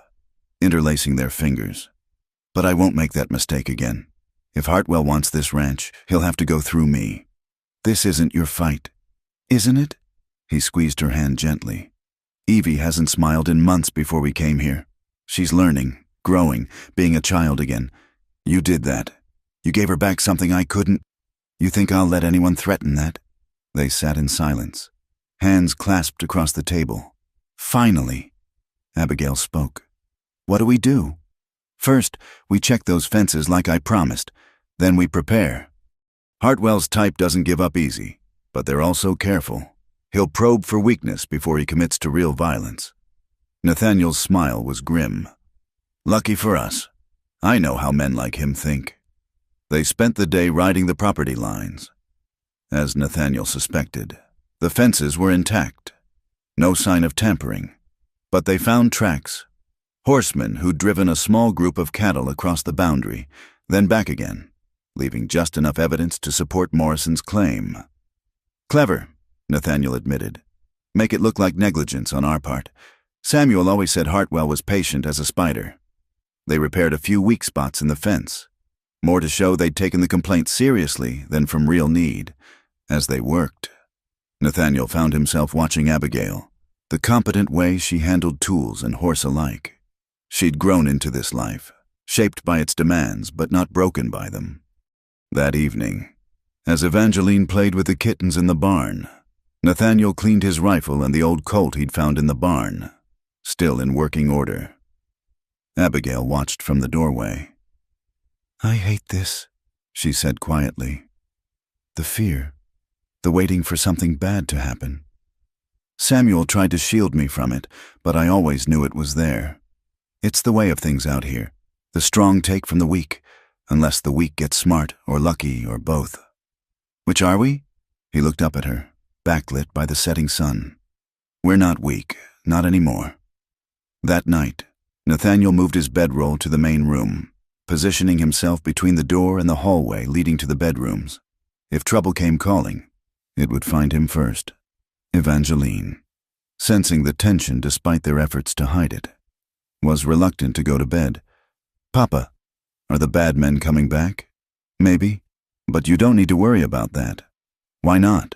[SPEAKER 1] interlacing their fingers. But I won't make that mistake again. If Hartwell wants this ranch, he'll have to go through me. This isn't your fight. Isn't it? He squeezed her hand gently. Evie hasn't smiled in months before we came here. She's learning, growing, being a child again. You did that. You gave her back something I couldn't. You think I'll let anyone threaten that? They sat in silence, hands clasped across the table. Finally, Abigail spoke. What do we do? First, we check those fences like I promised. Then we prepare. Hartwell's type doesn't give up easy, but they're also careful. He'll probe for weakness before he commits to real violence. Nathaniel's smile was grim. Lucky for us. I know how men like him think. They spent the day riding the property lines. As Nathaniel suspected, the fences were intact. No sign of tampering. But they found tracks. Horsemen who'd driven a small group of cattle across the boundary, then back again, leaving just enough evidence to support Morrison's claim. Clever, Nathaniel admitted. Make it look like negligence on our part. Samuel always said Hartwell was patient as a spider. They repaired a few weak spots in the fence, more to show they'd taken the complaint seriously than from real need. As they worked, Nathaniel found himself watching Abigail, the competent way she handled tools and horse alike. She'd grown into this life, shaped by its demands but not broken by them. That evening, as Evangeline played with the kittens in the barn, Nathaniel cleaned his rifle and the old Colt he'd found in the barn, still in working order. Abigail watched from the doorway. "I hate this," she said quietly. "The fear, the waiting for something bad to happen. Samuel tried to shield me from it, but I always knew it was there. It's the way of things out here. The strong take from the weak, unless the weak get smart or lucky or both. Which are we?" He looked up at her, backlit by the setting sun. "We're not weak, not anymore." That night, Nathaniel moved his bedroll to the main room, positioning himself between the door and the hallway leading to the bedrooms. If trouble came calling, it would find him first. Evangeline, sensing the tension despite their efforts to hide it, was reluctant to go to bed. "Papa, are the bad men coming back?" "Maybe, but you don't need to worry about that." "Why not?"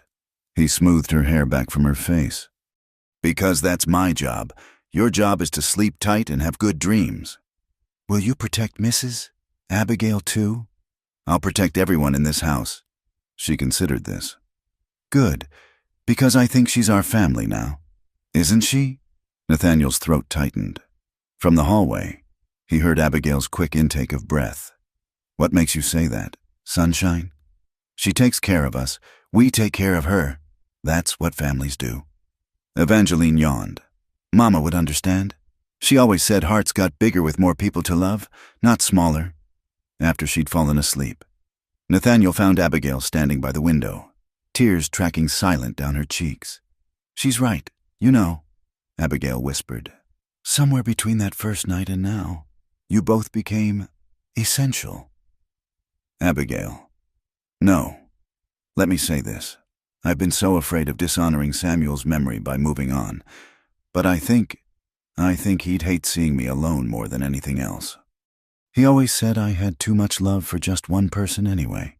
[SPEAKER 1] He smoothed her hair back from her face. "Because that's my job. Your job is to sleep tight and have good dreams." "Will you protect Mrs. Abigail too?" "I'll protect everyone in this house." She considered this. "Good, because I think she's our family now." "Isn't she?" Nathaniel's throat tightened. From the hallway, he heard Abigail's quick intake of breath. "What makes you say that? Sunshine? She takes care of us. We take care of her. That's what families do." Evangeline yawned. "Mama would understand. She always said hearts got bigger with more people to love, not smaller." After she'd fallen asleep, Nathaniel found Abigail standing by the window, tears tracking silent down her cheeks. "She's right, you know," Abigail whispered. "Somewhere between that first night and now, you both became essential." "Abigail, no. Let me say this. I've been so afraid of dishonoring Samuel's memory by moving on, but I think he'd hate seeing me alone more than anything else. He always said I had too much love for just one person anyway."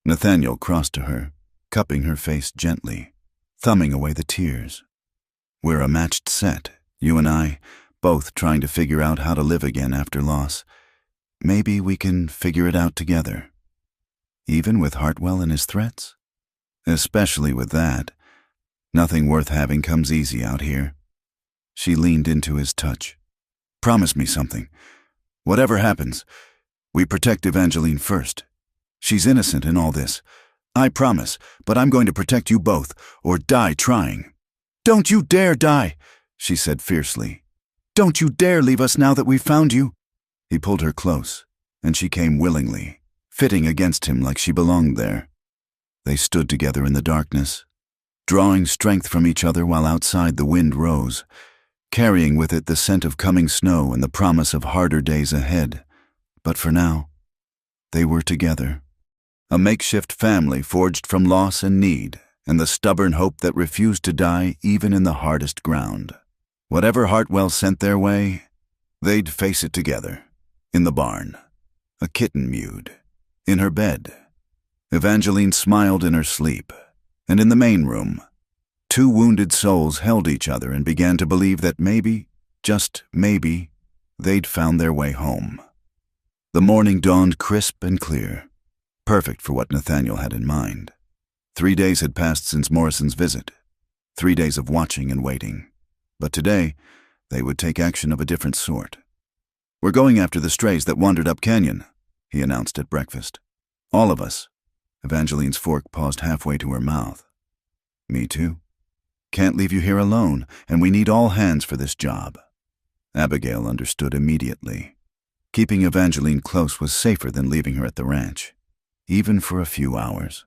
[SPEAKER 1] Nathaniel crossed to her, cupping her face gently, thumbing away the tears. "We're a matched set, you and I, both trying to figure out how to live again after loss. Maybe we can figure it out together. Even with Hartwell and his threats? Especially with that. Nothing worth having comes easy out here." She leaned into his touch. "Promise me something. Whatever happens, we protect Evangeline first. She's innocent in all this. I promise, but I'm going to protect you both, or die trying." "Don't you dare die," she said fiercely. "Don't you dare leave us now that we've found you." He pulled her close, and she came willingly, fitting against him like she belonged there. They stood together in the darkness, drawing strength from each other while outside the wind rose, carrying with it the scent of coming snow and the promise of harder days ahead. But for now, they were together. A makeshift family forged from loss and need, and the stubborn hope that refused to die even in the hardest ground. Whatever Hartwell sent their way, they'd face it together. In the barn, a kitten mewed. In her bed, Evangeline smiled in her sleep. And in the main room, two wounded souls held each other and began to believe that maybe, just maybe, they'd found their way home. The morning dawned crisp and clear, perfect for what Nathaniel had in mind. 3 days had passed since Morrison's visit, 3 days of watching and waiting. But today, they would take action of a different sort. "We're going after the strays that wandered up canyon," he announced at breakfast. "All of us." Evangeline's fork paused halfway to her mouth. "Me too." Can't leave you here alone, and we need all hands for this job." Abigail understood immediately. Keeping Evangeline close was safer than leaving her at the ranch, even for a few hours.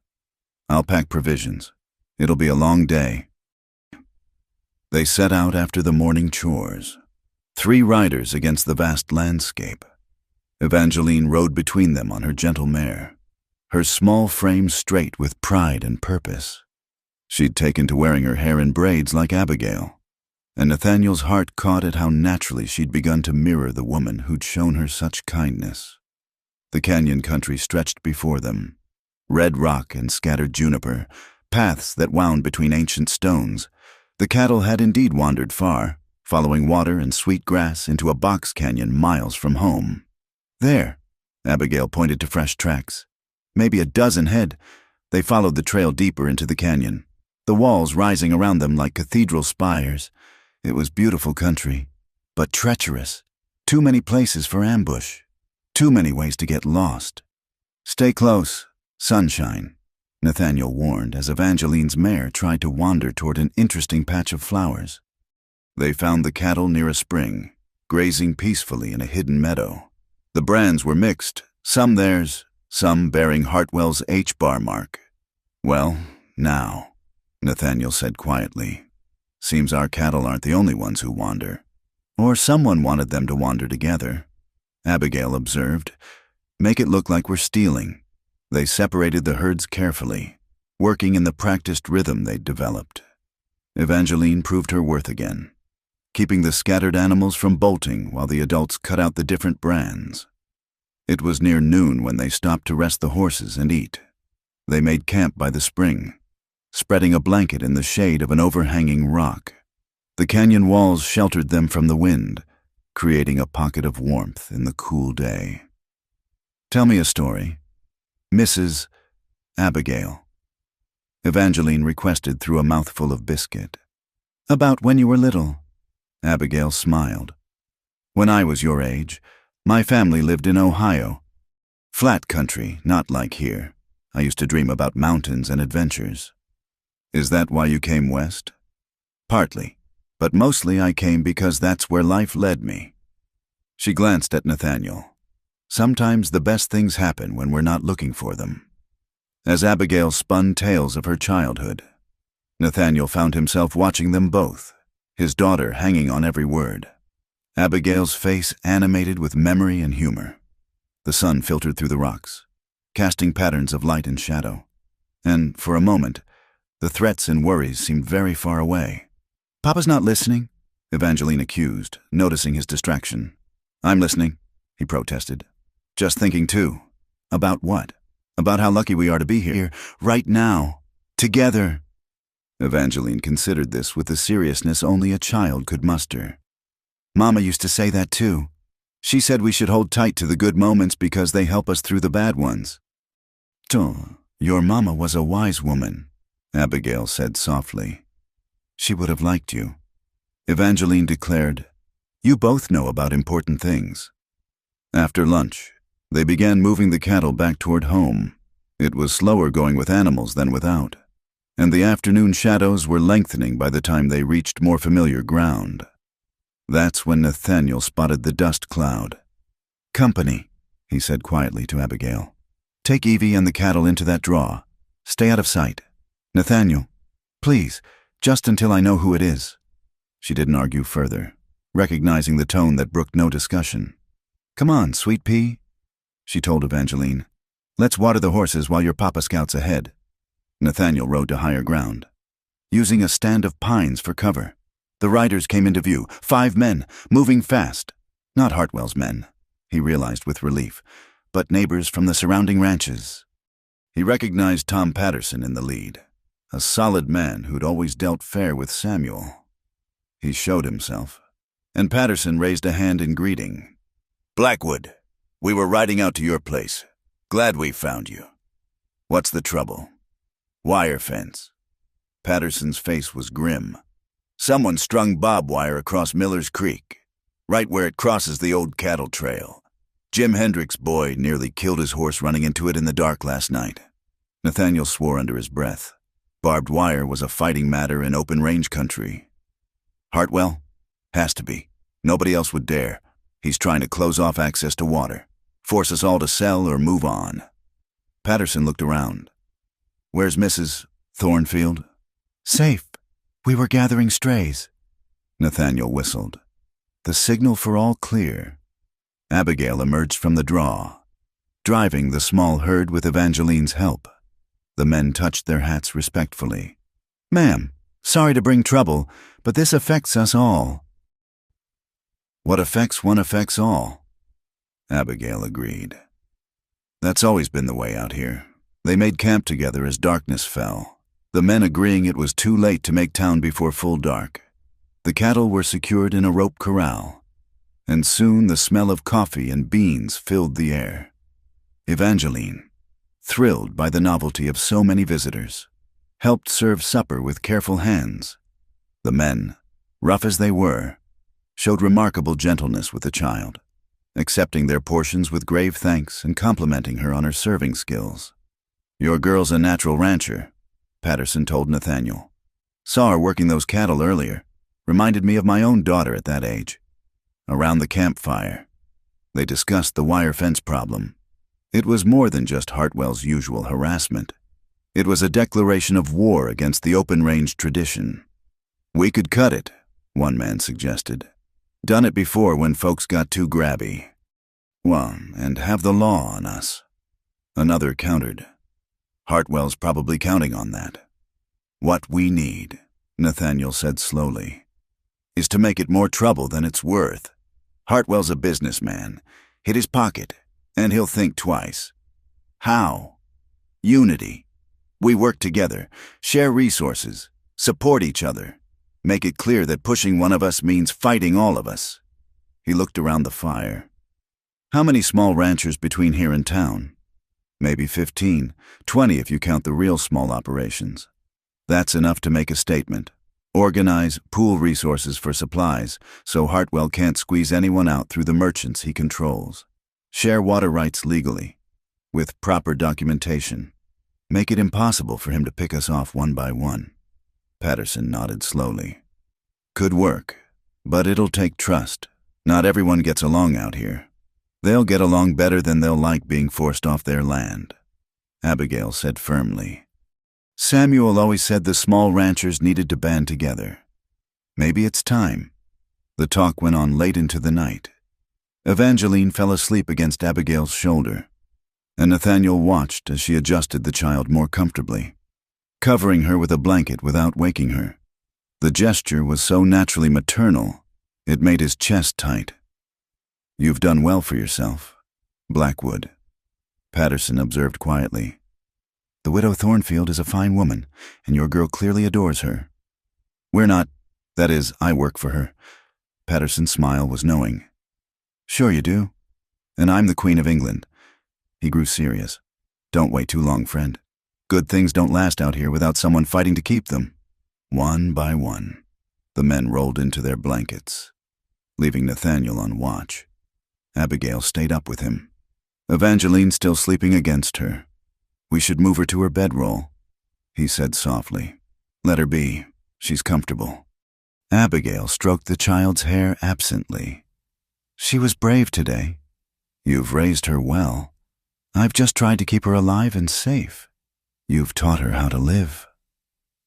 [SPEAKER 1] "I'll pack provisions. It'll be a long day." They set out after the morning chores. 3 riders against the vast landscape. Evangeline rode between them on her gentle mare, her small frame straight with pride and purpose. She'd taken to wearing her hair in braids like Abigail, and Nathaniel's heart caught at how naturally she'd begun to mirror the woman who'd shown her such kindness. The canyon country stretched before them, red rock and scattered juniper, paths that wound between ancient stones. The cattle had indeed wandered far, following water and sweet grass into a box canyon miles from home. "There," Abigail pointed to fresh tracks. "Maybe a dozen head." They followed the trail deeper into the canyon, the walls rising around them like cathedral spires. It was beautiful country, but treacherous. Too many places for ambush. Too many ways to get lost. "Stay close, sunshine," Nathaniel warned as Evangeline's mare tried to wander toward an interesting patch of flowers. They found the cattle near a spring, grazing peacefully in a hidden meadow. The brands were mixed, some theirs, some bearing Hartwell's H-bar mark. "Well, now," Nathaniel said quietly. "Seems our cattle aren't the only ones who wander. Or someone wanted them to wander together." Abigail observed. "Make it look like we're stealing." They separated the herds carefully, working in the practiced rhythm they'd developed. Evangeline proved her worth again, keeping the scattered animals from bolting while the adults cut out the different brands. It was near noon when they stopped to rest the horses and eat. They made camp by the spring, spreading a blanket in the shade of an overhanging rock. The canyon walls sheltered them from the wind, creating a pocket of warmth in the cool day. "Tell me a story, Mrs. Abigail," Evangeline requested through a mouthful of biscuit. "About when you were little." Abigail smiled. "When I was your age, my family lived in Ohio. Flat country, not like here. I used to dream about mountains and adventures." "Is that why you came west?" "Partly, but mostly I came because that's where life led me." She glanced at Nathaniel. Sometimes the best things happen when we're not looking for them. As Abigail spun tales of her childhood, Nathaniel found himself watching them both, his daughter hanging on every word. Abigail's face animated with memory and humor. The sun filtered through the rocks, casting patterns of light and shadow. And, for a moment, the threats and worries seemed very far away. "Papa's not listening," Evangeline accused, noticing his distraction. "I'm listening," he protested. "Just thinking too." "About what?" "About how lucky we are to be here, right now, together." Evangeline considered this with the seriousness only a child could muster. "Mama used to say that too. She said we should hold tight to the good moments because they help us through the bad ones." "Your mama was a wise woman," Abigail said softly. "She would have liked you." Evangeline declared, "You both know about important things." After lunch, they began moving the cattle back toward home. It was slower going with animals than without, and the afternoon shadows were lengthening by the time they reached more familiar ground. That's when Nathaniel spotted the dust cloud. "Company," he said quietly to Abigail. "Take Evie and the cattle into that draw. Stay out of sight. Nathaniel, please, just until I know who it is." She didn't argue further, recognizing the tone that brooked no discussion. "Come on, sweet pea," she told Evangeline. "Let's water the horses while your papa scouts ahead." Nathaniel rode to higher ground, using a stand of pines for cover. The riders came into view, 5 men, moving fast. Not Hartwell's men, he realized with relief, but neighbors from the surrounding ranches. He recognized Tom Patterson in the lead, a solid man who'd always dealt fair with Samuel. He showed himself, and Patterson raised a hand in greeting. "Blackwood, we were riding out to your place. Glad we found you. What's the trouble?" "Wire fence." Patterson's face was grim. "Someone strung barbed wire across Miller's Creek, right where it crosses the old cattle trail. Jim Hendrick's boy nearly killed his horse running into it in the dark last night." Nathaniel swore under his breath. Barbed wire was a fighting matter in open range country. Hartwell? Has to be. Nobody else would dare. He's trying to close off access to water. Force us all to sell or move on. Patterson looked around. Where's Mrs. Thornfield? Safe. We were gathering strays. Nathaniel whistled. The signal for all clear. Abigail emerged from the draw, driving the small herd with Evangeline's help. The men touched their hats respectfully. Ma'am, sorry to bring trouble, but this affects us all. What affects one affects all, Abigail agreed. That's always been the way out here. They made camp together as darkness fell, the men agreeing it was too late to make town before full dark. The cattle were secured in a rope corral, and soon the smell of coffee and beans filled the air. Evangeline, thrilled by the novelty of so many visitors, helped serve supper with careful hands. The men, rough as they were, showed remarkable gentleness with the child, accepting their portions with grave thanks and complimenting her on her serving skills. Your girl's a natural rancher, Patterson told Nathaniel. Saw her working those cattle earlier. Reminded me of my own daughter at that age. Around the campfire, they discussed the wire fence problem. It was more than just Hartwell's usual harassment. It was a declaration of war against the open-range tradition. We could cut it, one man suggested. Done it before when folks got too grabby. Well, and have the law on us. Another countered. Hartwell's probably counting on that. What we need, Nathaniel said slowly, is to make it more trouble than it's worth. Hartwell's a businessman. Hit his pocket, and he'll think twice. How? Unity. We work together, share resources, support each other. Make it clear that pushing one of us means fighting all of us. He looked around the fire. How many small ranchers between here and town? Maybe 15, 20 if you count the real small operations. That's enough to make a statement. Organize, pool resources for supplies, so Hartwell can't squeeze anyone out through the merchants he controls. Share water rights legally, with proper documentation. Make it impossible for him to pick us off one by one. Patterson nodded slowly. Could work, but it'll take trust. Not everyone gets along out here. They'll get along better than they'll like being forced off their land, Abigail said firmly. Samuel always said the small ranchers needed to band together. Maybe it's time. The talk went on late into the night. Evangeline fell asleep against Abigail's shoulder, and Nathaniel watched as she adjusted the child more comfortably, covering her with a blanket without waking her. The gesture was so naturally maternal, it made his chest tight. You've done well for yourself, Blackwood, Patterson observed quietly. The widow Thornfield is a fine woman, and your girl clearly adores her. We're not, that is, I work for her. Patterson's smile was knowing. Sure you do. And I'm the Queen of England. He grew serious. Don't wait too long, friend. Good things don't last out here without someone fighting to keep them. One by one, the men rolled into their blankets, leaving Nathaniel on watch. Abigail stayed up with him, Evangeline still sleeping against her. We should move her to her bedroll, he said softly. Let her be. She's comfortable. Abigail stroked the child's hair absently. She was brave today. You've raised her well. I've just tried to keep her alive and safe. You've taught her how to live.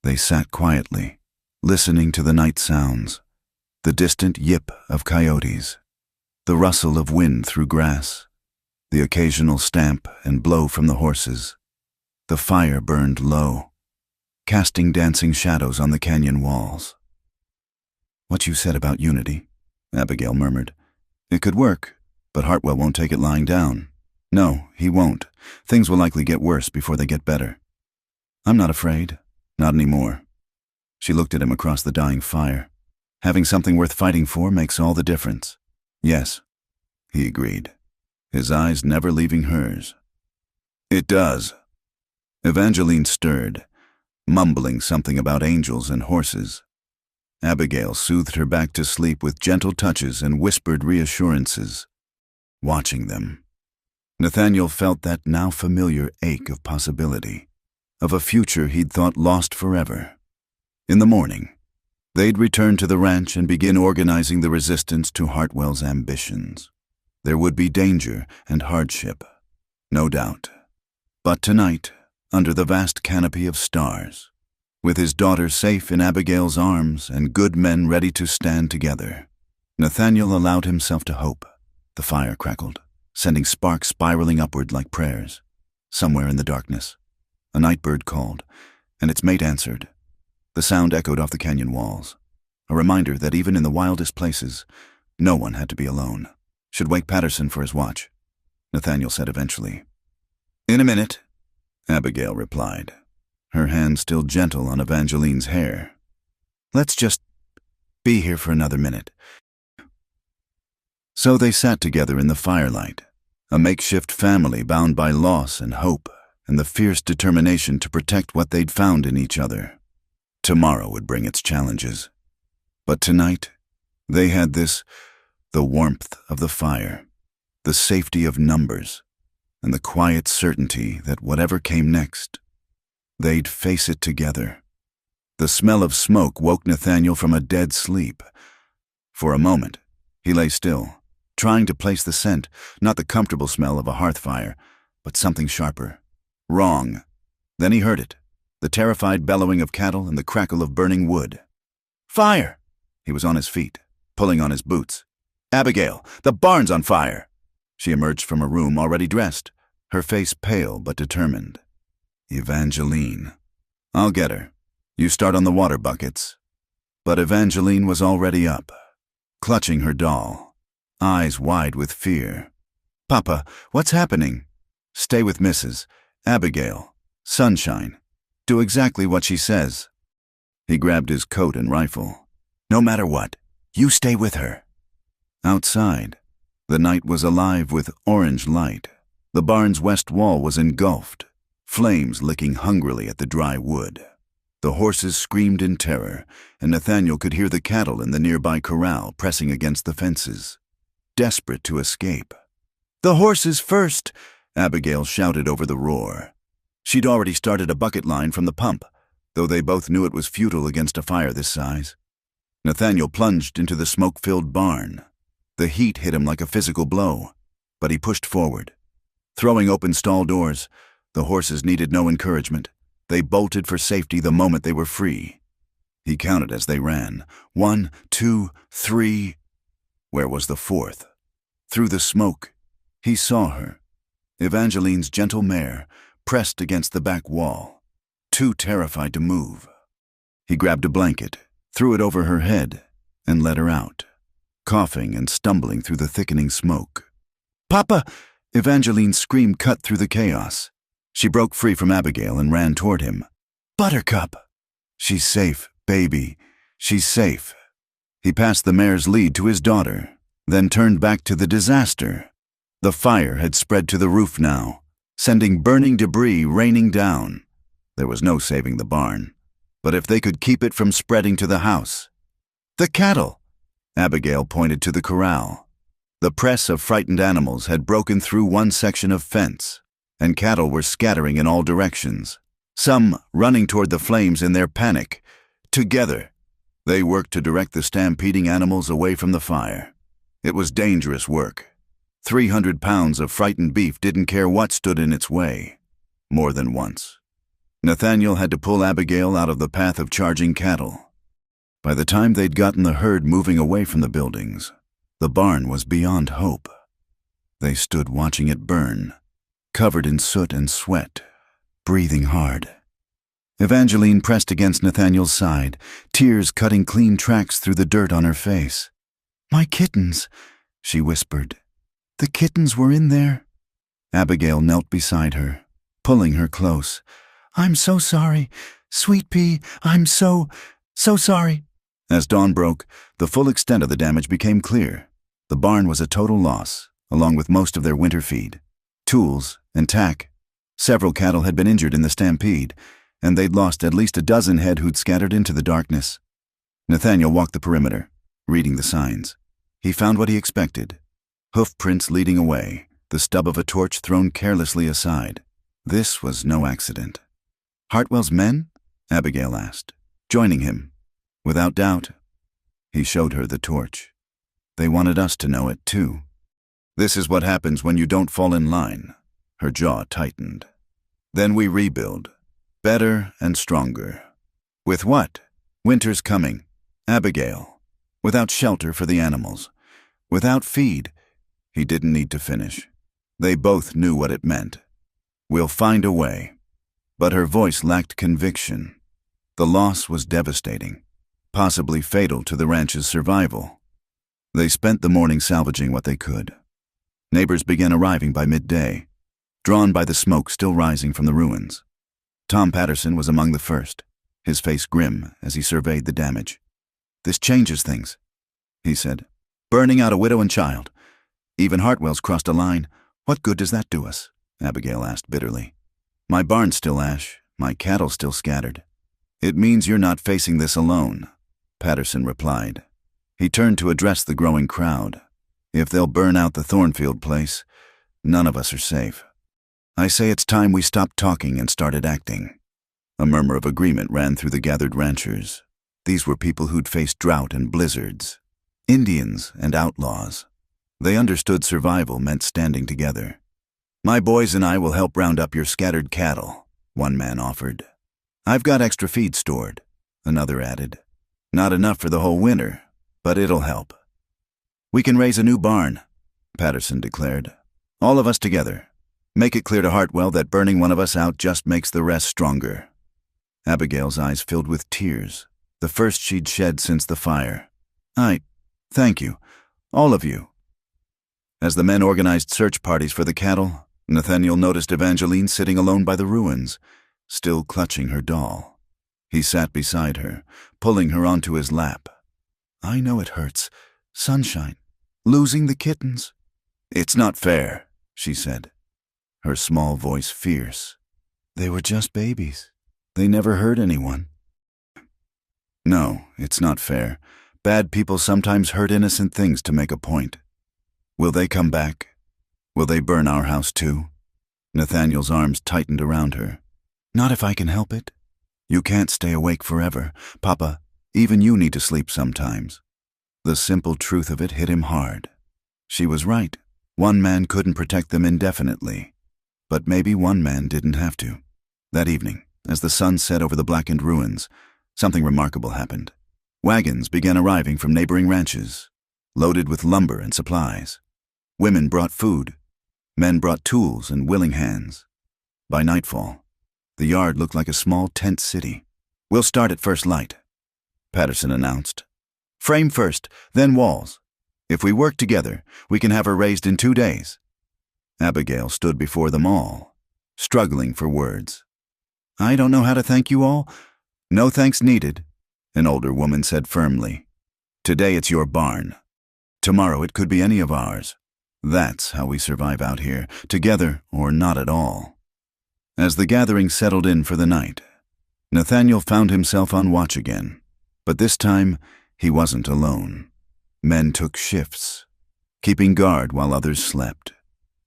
[SPEAKER 1] They sat quietly, listening to the night sounds, the distant yip of coyotes, the rustle of wind through grass, the occasional stamp and blow from the horses. The fire burned low, casting dancing shadows on the canyon walls. What you said about unity, Abigail murmured. It could work, but Hartwell won't take it lying down. No, he won't. Things will likely get worse before they get better. I'm not afraid. Not anymore. She looked at him across the dying fire. Having something worth fighting for makes all the difference. Yes, he agreed, his eyes never leaving hers. It does. Evangeline stirred, mumbling something about angels and horses. Abigail soothed her back to sleep with gentle touches and whispered reassurances, watching them. Nathaniel felt that now familiar ache of possibility. of a future he'd thought lost forever. In the morning, they'd return to the ranch and begin organizing the resistance to Hartwell's ambitions. There would be danger and hardship, no doubt. But tonight, under the vast canopy of stars, with his daughter safe in Abigail's arms and good men ready to stand together, Nathaniel allowed himself to hope. The fire crackled, sending sparks spiraling upward like prayers. Somewhere in the darkness, a night bird called, and its mate answered. The sound echoed off the canyon walls, a reminder that even in the wildest places, no one had to be alone. Should wake Patterson for his watch, Nathaniel said eventually. In a minute, Abigail replied, her hand still gentle on Evangeline's hair. Let's just be here for another minute. So they sat together in the firelight, a makeshift family bound by loss and hope and the fierce determination to protect what they'd found in each other. Tomorrow would bring its challenges. But tonight, they had this, the warmth of the fire, the safety of numbers, and the quiet certainty that whatever came next, they'd face it together. The smell of smoke woke Nathaniel from a dead sleep. For a moment, he lay still, trying to place the scent, not the comfortable smell of a hearth fire, but something sharper. Wrong. Then he heard it, the terrified bellowing of cattle and the crackle of burning wood. Fire! He was on his feet, pulling on his boots. Abigail, the barn's on fire! She emerged from her room already dressed, her face pale but determined. Evangeline. I'll get her. You start on the water buckets. But Evangeline was already up, clutching her doll, eyes wide with fear. Papa, what's happening? Stay with Mrs. Abigail. Sunshine. Do exactly what she says. He grabbed his coat and rifle. No matter what, you stay with her. Outside, the night was alive with orange light. The barn's west wall was engulfed, flames licking hungrily at the dry wood. The horses screamed in terror, and Nathaniel could hear the cattle in the nearby corral pressing against the fences, desperate to escape. The horses first! Abigail shouted over the roar. She'd already started a bucket line from the pump, though they both knew it was futile against a fire this size. Nathaniel plunged into the smoke-filled barn. The heat hit him like a physical blow, but he pushed forward. Throwing open stall doors, the horses needed no encouragement. They bolted for safety the moment they were free. He counted as they ran. 1, 2, 3. Where was the fourth? Through the smoke, he saw her, Evangeline's gentle mare, pressed against the back wall, too terrified to move. He grabbed a blanket, threw it over her head, and let her out, coughing and stumbling through the thickening smoke. Papa! Evangeline's scream cut through the chaos. She broke free from Abigail and ran toward him. Buttercup! She's safe, baby. She's safe. He passed the mare's lead to his daughter, then turned back to the disaster. The fire had spread to the roof now, sending burning debris raining down. There was no saving the barn, but if they could keep it from spreading to the house. The cattle! Abigail pointed to the corral. The press of frightened animals had broken through one section of fence, and cattle were scattering in all directions, some running toward the flames in their panic. Together, they worked to direct the stampeding animals away from the fire. It was dangerous work. 300 pounds of frightened beef didn't care what stood in its way. More than once, Nathaniel had to pull Abigail out of the path of charging cattle. By the time they'd gotten the herd moving away from the buildings, the barn was beyond hope. They stood watching it burn, covered in soot and sweat, breathing hard. Evangeline pressed against Nathaniel's side, tears cutting clean tracks through the dirt on her face. My kittens, she whispered. The kittens were in there. Abigail knelt beside her, pulling her close. I'm so sorry. Sweet pea, I'm so sorry. As dawn broke, the full extent of the damage became clear. The barn was a total loss, along with most of their winter feed, tools, and tack. Several cattle had been injured in the stampede, and they'd lost at least a dozen head who'd scattered into the darkness. Nathaniel walked the perimeter, reading the signs. He found what he expected. Hoof prints leading away, the stub of a torch thrown carelessly aside. This was no accident. Hartwell's men? Abigail asked, joining him. Without doubt. He showed her the torch. They wanted us to know it, too. This is what happens when you don't fall in line. Her jaw tightened. Then we rebuild. Better and stronger. With what? Winter's coming. Abigail. Without shelter for the animals. Without feed. He didn't need to finish. They both knew what it meant. We'll find a way. But her voice lacked conviction. The loss was devastating, possibly fatal to the ranch's survival. They spent the morning salvaging what they could. Neighbors began arriving by midday, drawn by the smoke still rising from the ruins. Tom Patterson was among the first, his face grim as he surveyed the damage. "This changes things," he said. "Burning out a widow and child. Even Hartwell's crossed a line. What good does that do us?" Abigail asked bitterly. "My barn's still ash, my cattle still scattered." "It means you're not facing this alone," Patterson replied. He turned to address the growing crowd. "If they'll burn out the Thornfield place, none of us are safe. I say it's time we stopped talking and started acting." A murmur of agreement ran through the gathered ranchers. These were people who'd faced drought and blizzards, Indians and outlaws. They understood survival meant standing together. "My boys and I will help round up your scattered cattle," one man offered. "I've got extra feed stored," another added. "Not enough for the whole winter, but it'll help." "We can raise a new barn," Patterson declared. "All of us together. Make it clear to Hartwell that burning one of us out just makes the rest stronger." Abigail's eyes filled with tears, the first she'd shed since the fire. Thank you. All of you." As the men organized search parties for the cattle, Nathaniel noticed Evangeline sitting alone by the ruins, still clutching her doll. He sat beside her, pulling her onto his lap. "I know it hurts. Sunshine. Losing the kittens." "It's not fair," she said, her small voice fierce. "They were just babies. They never hurt anyone." "No, it's not fair. Bad people sometimes hurt innocent things to make a point. Will they come back? Will they burn our house too?" Nathaniel's arms tightened around her. "Not if I can help it. You can't stay awake forever. Papa, even you need to sleep sometimes." The simple truth of it hit him hard. She was right. One man couldn't protect them indefinitely. But maybe one man didn't have to. That evening, as the sun set over the blackened ruins, something remarkable happened. Wagons began arriving from neighboring ranches, loaded with lumber and supplies. Women brought food. Men brought tools and willing hands. By nightfall, the yard looked like a small tent city. "We'll start at first light," Patterson announced. "Frame first, then walls. If we work together, we can have her raised in 2 days." Abigail stood before them all, struggling for words. "I don't know how to thank you all." "No thanks needed," an older woman said firmly. "Today it's your barn. Tomorrow it could be any of ours. That's how we survive out here, together or not at all." As the gathering settled in for the night, Nathaniel found himself on watch again. But this time, he wasn't alone. Men took shifts, keeping guard while others slept.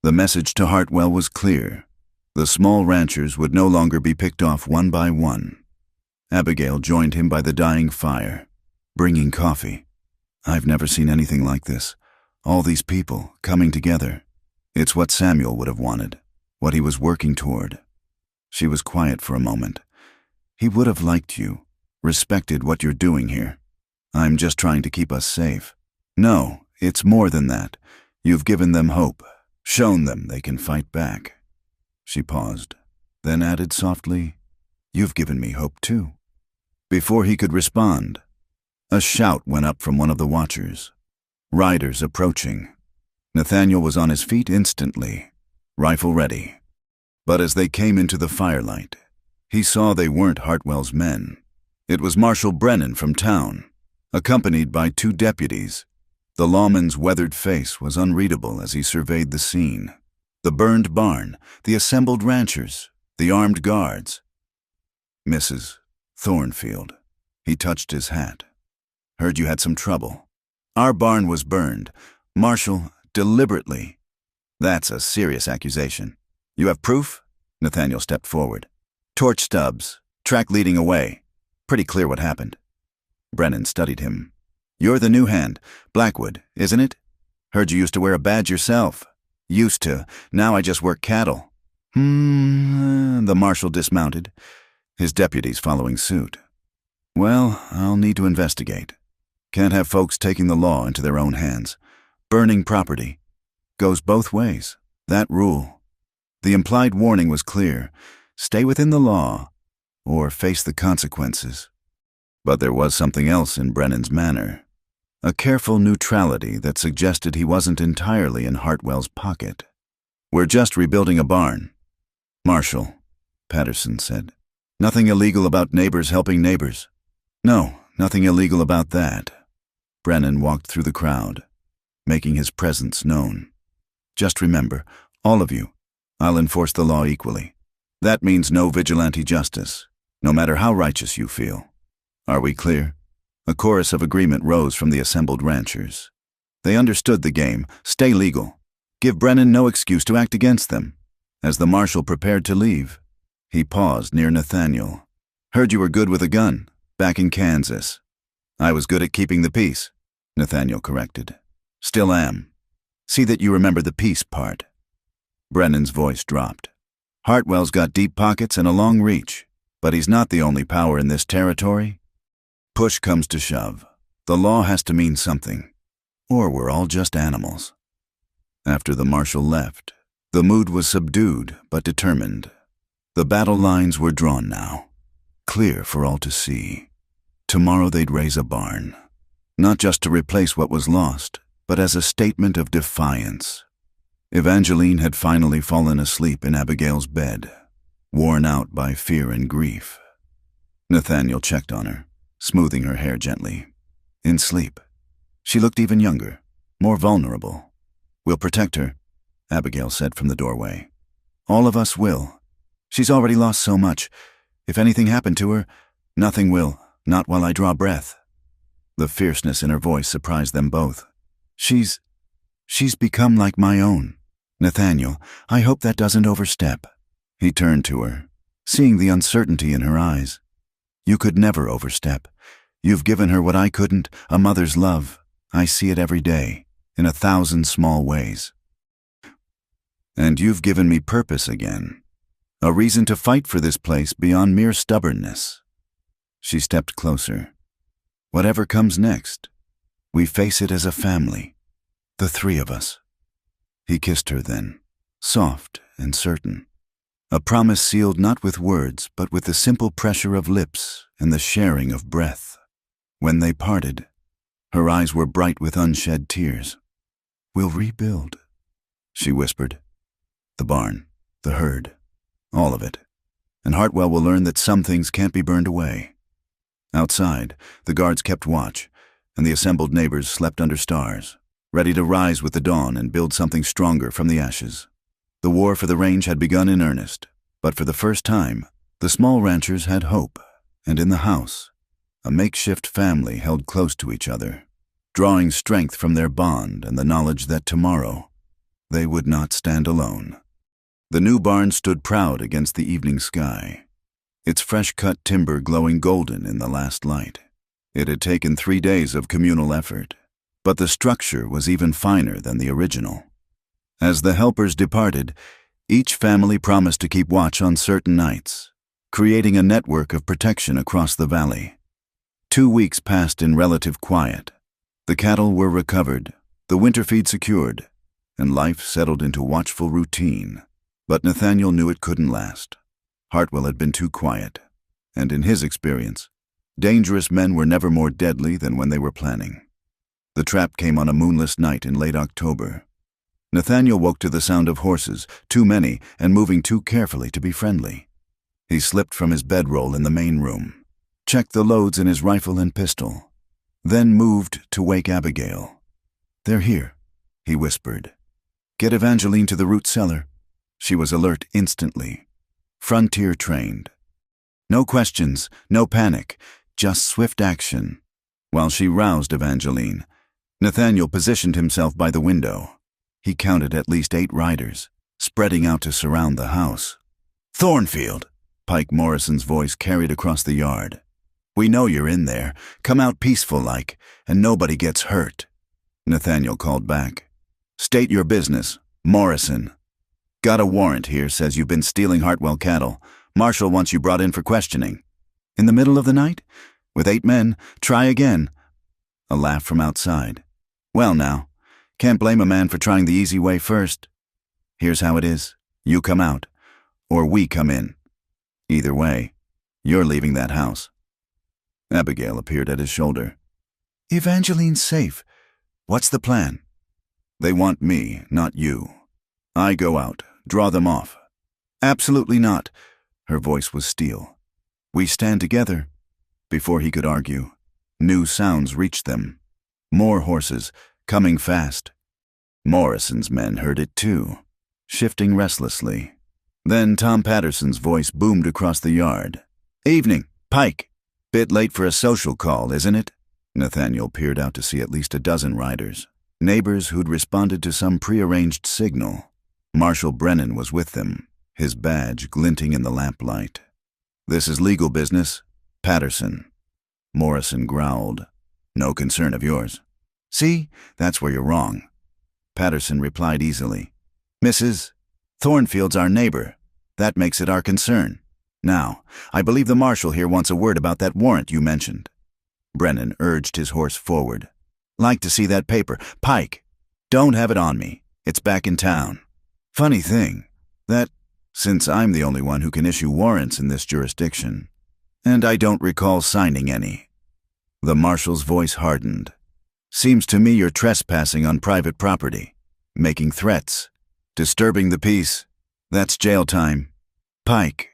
[SPEAKER 1] The message to Hartwell was clear. The small ranchers would no longer be picked off one by one. Abigail joined him by the dying fire, bringing coffee. "I've never seen anything like this. All these people coming together. It's what Samuel would have wanted, what he was working toward." She was quiet for a moment. "He would have liked you, respected what you're doing here. I'm just trying to keep us safe." "No, it's more than that. You've given them hope, shown them they can fight back." She paused, then added softly, "You've given me hope too." Before he could respond, a shout went up from one of the watchers. Riders approaching. Nathaniel was on his feet instantly, rifle ready. But as they came into the firelight, he saw they weren't Hartwell's men. It was Marshal Brennan from town, accompanied by 2 deputies. The lawman's weathered face was unreadable as he surveyed the scene. The burned barn, the assembled ranchers, the armed guards. "Mrs. Thornfield," he touched his hat. "Heard you had some trouble. Our barn was burned. Marshal, deliberately." "That's a serious accusation. You have proof?" Nathaniel stepped forward. Torch stubs, track leading away. Pretty clear what happened. Brennan studied him. You're the new hand, Blackwood, isn't it? Heard you used to wear a badge yourself. Used to. Now I just work cattle. The marshal dismounted, his deputies following suit. Well, I'll need to investigate. Can't have folks taking the law into their own hands. Burning property. Goes both ways. That rule. The implied warning was clear. Stay within the law, or face the consequences. But there was something else in Brennan's manner. A careful neutrality that suggested he wasn't entirely in Hartwell's pocket. We're just rebuilding a barn. Marshal, Patterson said. Nothing illegal about neighbors helping neighbors. No, nothing illegal about that. Brennan walked through the crowd, making his presence known. Just remember, all of you, I'll enforce the law equally. That means no vigilante justice, no matter how righteous you feel. Are we clear? A chorus of agreement rose from the assembled ranchers. They understood the game. Stay legal. Give Brennan no excuse to act against them. As the marshal prepared to leave, he paused near Nathaniel. Heard you were good with a gun, back in Kansas. I was good at keeping the peace, Nathaniel corrected. Still am. See that you remember the peace part. Brennan's voice dropped. Hartwell's got deep pockets and a long reach, but he's not the only power in this territory. Push comes to shove. The law has to mean something, or we're all just animals. After the marshal left, the mood was subdued but determined. The battle lines were drawn now, clear for all to see. Tomorrow they'd raise a barn, not just to replace what was lost, but as a statement of defiance. Evangeline had finally fallen asleep in Abigail's bed, worn out by fear and grief. Nathaniel checked on her, smoothing her hair gently. In sleep. She looked even younger, more vulnerable. We'll protect her, Abigail said from the doorway. All of us will. She's already lost so much. If anything happened to her, nothing will, not while I draw breath. The fierceness in her voice surprised them both. She's become like my own. Nathaniel, I hope that doesn't overstep. He turned to her, seeing the uncertainty in her eyes. You could never overstep. You've given her what I couldn't, a mother's love. I see it every day, in 1,000 small ways. And you've given me purpose again, a reason to fight for this place beyond mere stubbornness. She stepped closer. Whatever comes next, we face it as a family, the three of us. He kissed her then, soft and certain. A promise sealed not with words, but with the simple pressure of lips and the sharing of breath. When they parted, her eyes were bright with unshed tears. We'll rebuild, she whispered. The barn, the herd, all of it. And Hartwell will learn that some things can't be burned away. Outside, the guards kept watch, and the assembled neighbors slept under stars, ready to rise with the dawn and build something stronger from the ashes. The war for the range had begun in earnest, but for the first time, the small ranchers had hope, and in the house, a makeshift family held close to each other, drawing strength from their bond and the knowledge that tomorrow they would not stand alone. The new barn stood proud against the evening sky, its fresh-cut timber glowing golden in the last light. It had taken 3 days of communal effort, but the structure was even finer than the original. As the helpers departed, each family promised to keep watch on certain nights, creating a network of protection across the valley. 2 weeks passed in relative quiet. The cattle were recovered, the winter feed secured, and life settled into watchful routine. But Nathaniel knew it couldn't last. Hartwell had been too quiet, and in his experience, dangerous men were never more deadly than when they were planning. The trap came on a moonless night in late October. Nathaniel woke to the sound of horses, too many and moving too carefully to be friendly. He slipped from his bedroll in the main room, checked the loads in his rifle and pistol, then moved to wake Abigail. They're here, he whispered. Get Evangeline to the root cellar. She was alert instantly, frontier trained. No questions, no panic, just swift action. While she roused Evangeline, Nathaniel positioned himself by the window. He counted at least 8 riders, spreading out to surround the house. Thornfield, Pike Morrison's voice carried across the yard. "We know you're in there. Come out peaceful-like, and nobody gets hurt." Nathaniel called back. "State your business. Morrison. Got a warrant here, says you've been stealing Hartwell cattle. Marshal wants you brought in for questioning." "In the middle of the night? With 8 men? Try again." A laugh from outside. "Well now, can't blame a man for trying the easy way first. Here's how it is. You come out, or we come in. Either way, you're leaving that house." Abigail appeared at his shoulder. "Evangeline's safe. What's the plan?" "They want me, not you. I go out, draw them off." "Absolutely not." Her voice was steel. "We stand together." Before he could argue, new sounds reached them. More horses, coming fast. Morrison's men heard it too, shifting restlessly. Then Tom Patterson's voice boomed across the yard. "Evening, Pike. Bit late for a social call, isn't it?" Nathaniel peered out to see at least a dozen riders, neighbors who'd responded to some prearranged signal. Marshal Brennan was with them, his badge glinting in the lamplight. "This is legal business, Patterson." Morrison growled. "No concern of yours." "See, that's where you're wrong." Patterson replied easily. "Mrs. Thornfield's our neighbor. That makes it our concern. Now, I believe the marshal here wants a word about that warrant you mentioned." Brennan urged his horse forward. "Like to see that paper. Pike, don't have it on me. It's back in town. Funny thing, that, since I'm the only one who can issue warrants in this jurisdiction, and I don't recall signing any." The marshal's voice hardened. "Seems to me you're trespassing on private property, making threats, disturbing the peace. That's jail time. Pike."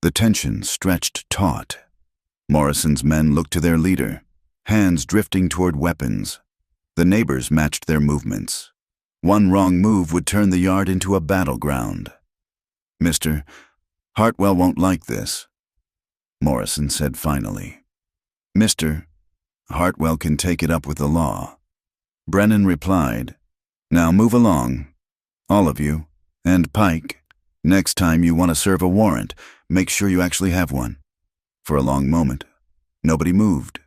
[SPEAKER 1] The tension stretched taut. Morrison's men looked to their leader, hands drifting toward weapons. The neighbors matched their movements. One wrong move would turn the yard into a battleground. "Mr. Hartwell won't like this," Morrison said finally. "Mr. Hartwell can take it up with the law." Brennan replied, "Now move along, all of you, and Pike. Next time you want to serve a warrant, make sure you actually have one." For a long moment, nobody moved.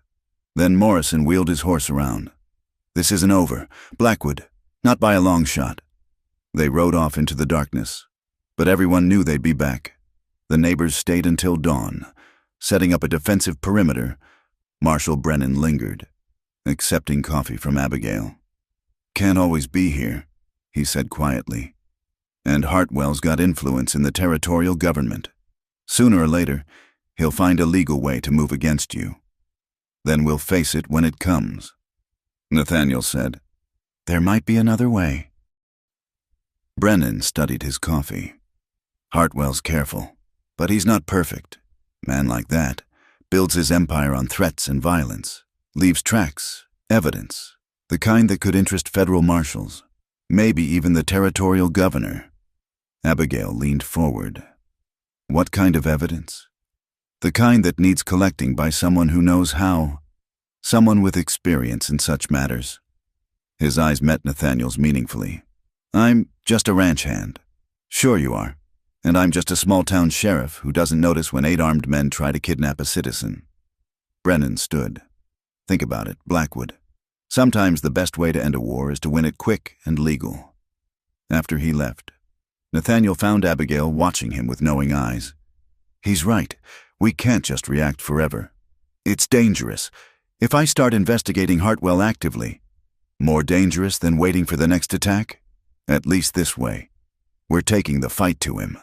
[SPEAKER 1] Then Morrison wheeled his horse around. "This isn't over. Blackwood, not by a long shot." They rode off into the darkness, but everyone knew they'd be back. The neighbors stayed until dawn, setting up a defensive perimeter. Marshal Brennan lingered, accepting coffee from Abigail. "Can't always be here," he said quietly. "And Hartwell's got influence in the territorial government. Sooner or later, he'll find a legal way to move against you. Then we'll face it when it comes." Nathaniel said, "There might be another way." Brennan studied his coffee. "Hartwell's careful, but he's not perfect. Man like that builds his empire on threats and violence, leaves tracks, evidence, the kind that could interest federal marshals, maybe even the territorial governor." Abigail leaned forward. "What kind of evidence?" "The kind that needs collecting by someone who knows how, someone with experience in such matters." His eyes met Nathaniel's meaningfully. "I'm just a ranch hand." "Sure you are. And I'm just a small-town sheriff who doesn't notice when 8 armed men try to kidnap a citizen." Brennan stood. "Think about it, Blackwood. Sometimes the best way to end a war is to win it quick and legal." After he left, Nathaniel found Abigail watching him with knowing eyes. "He's right. We can't just react forever. It's dangerous. If I start investigating Hartwell actively, more dangerous than waiting for the next attack? At least this way, we're taking the fight to him."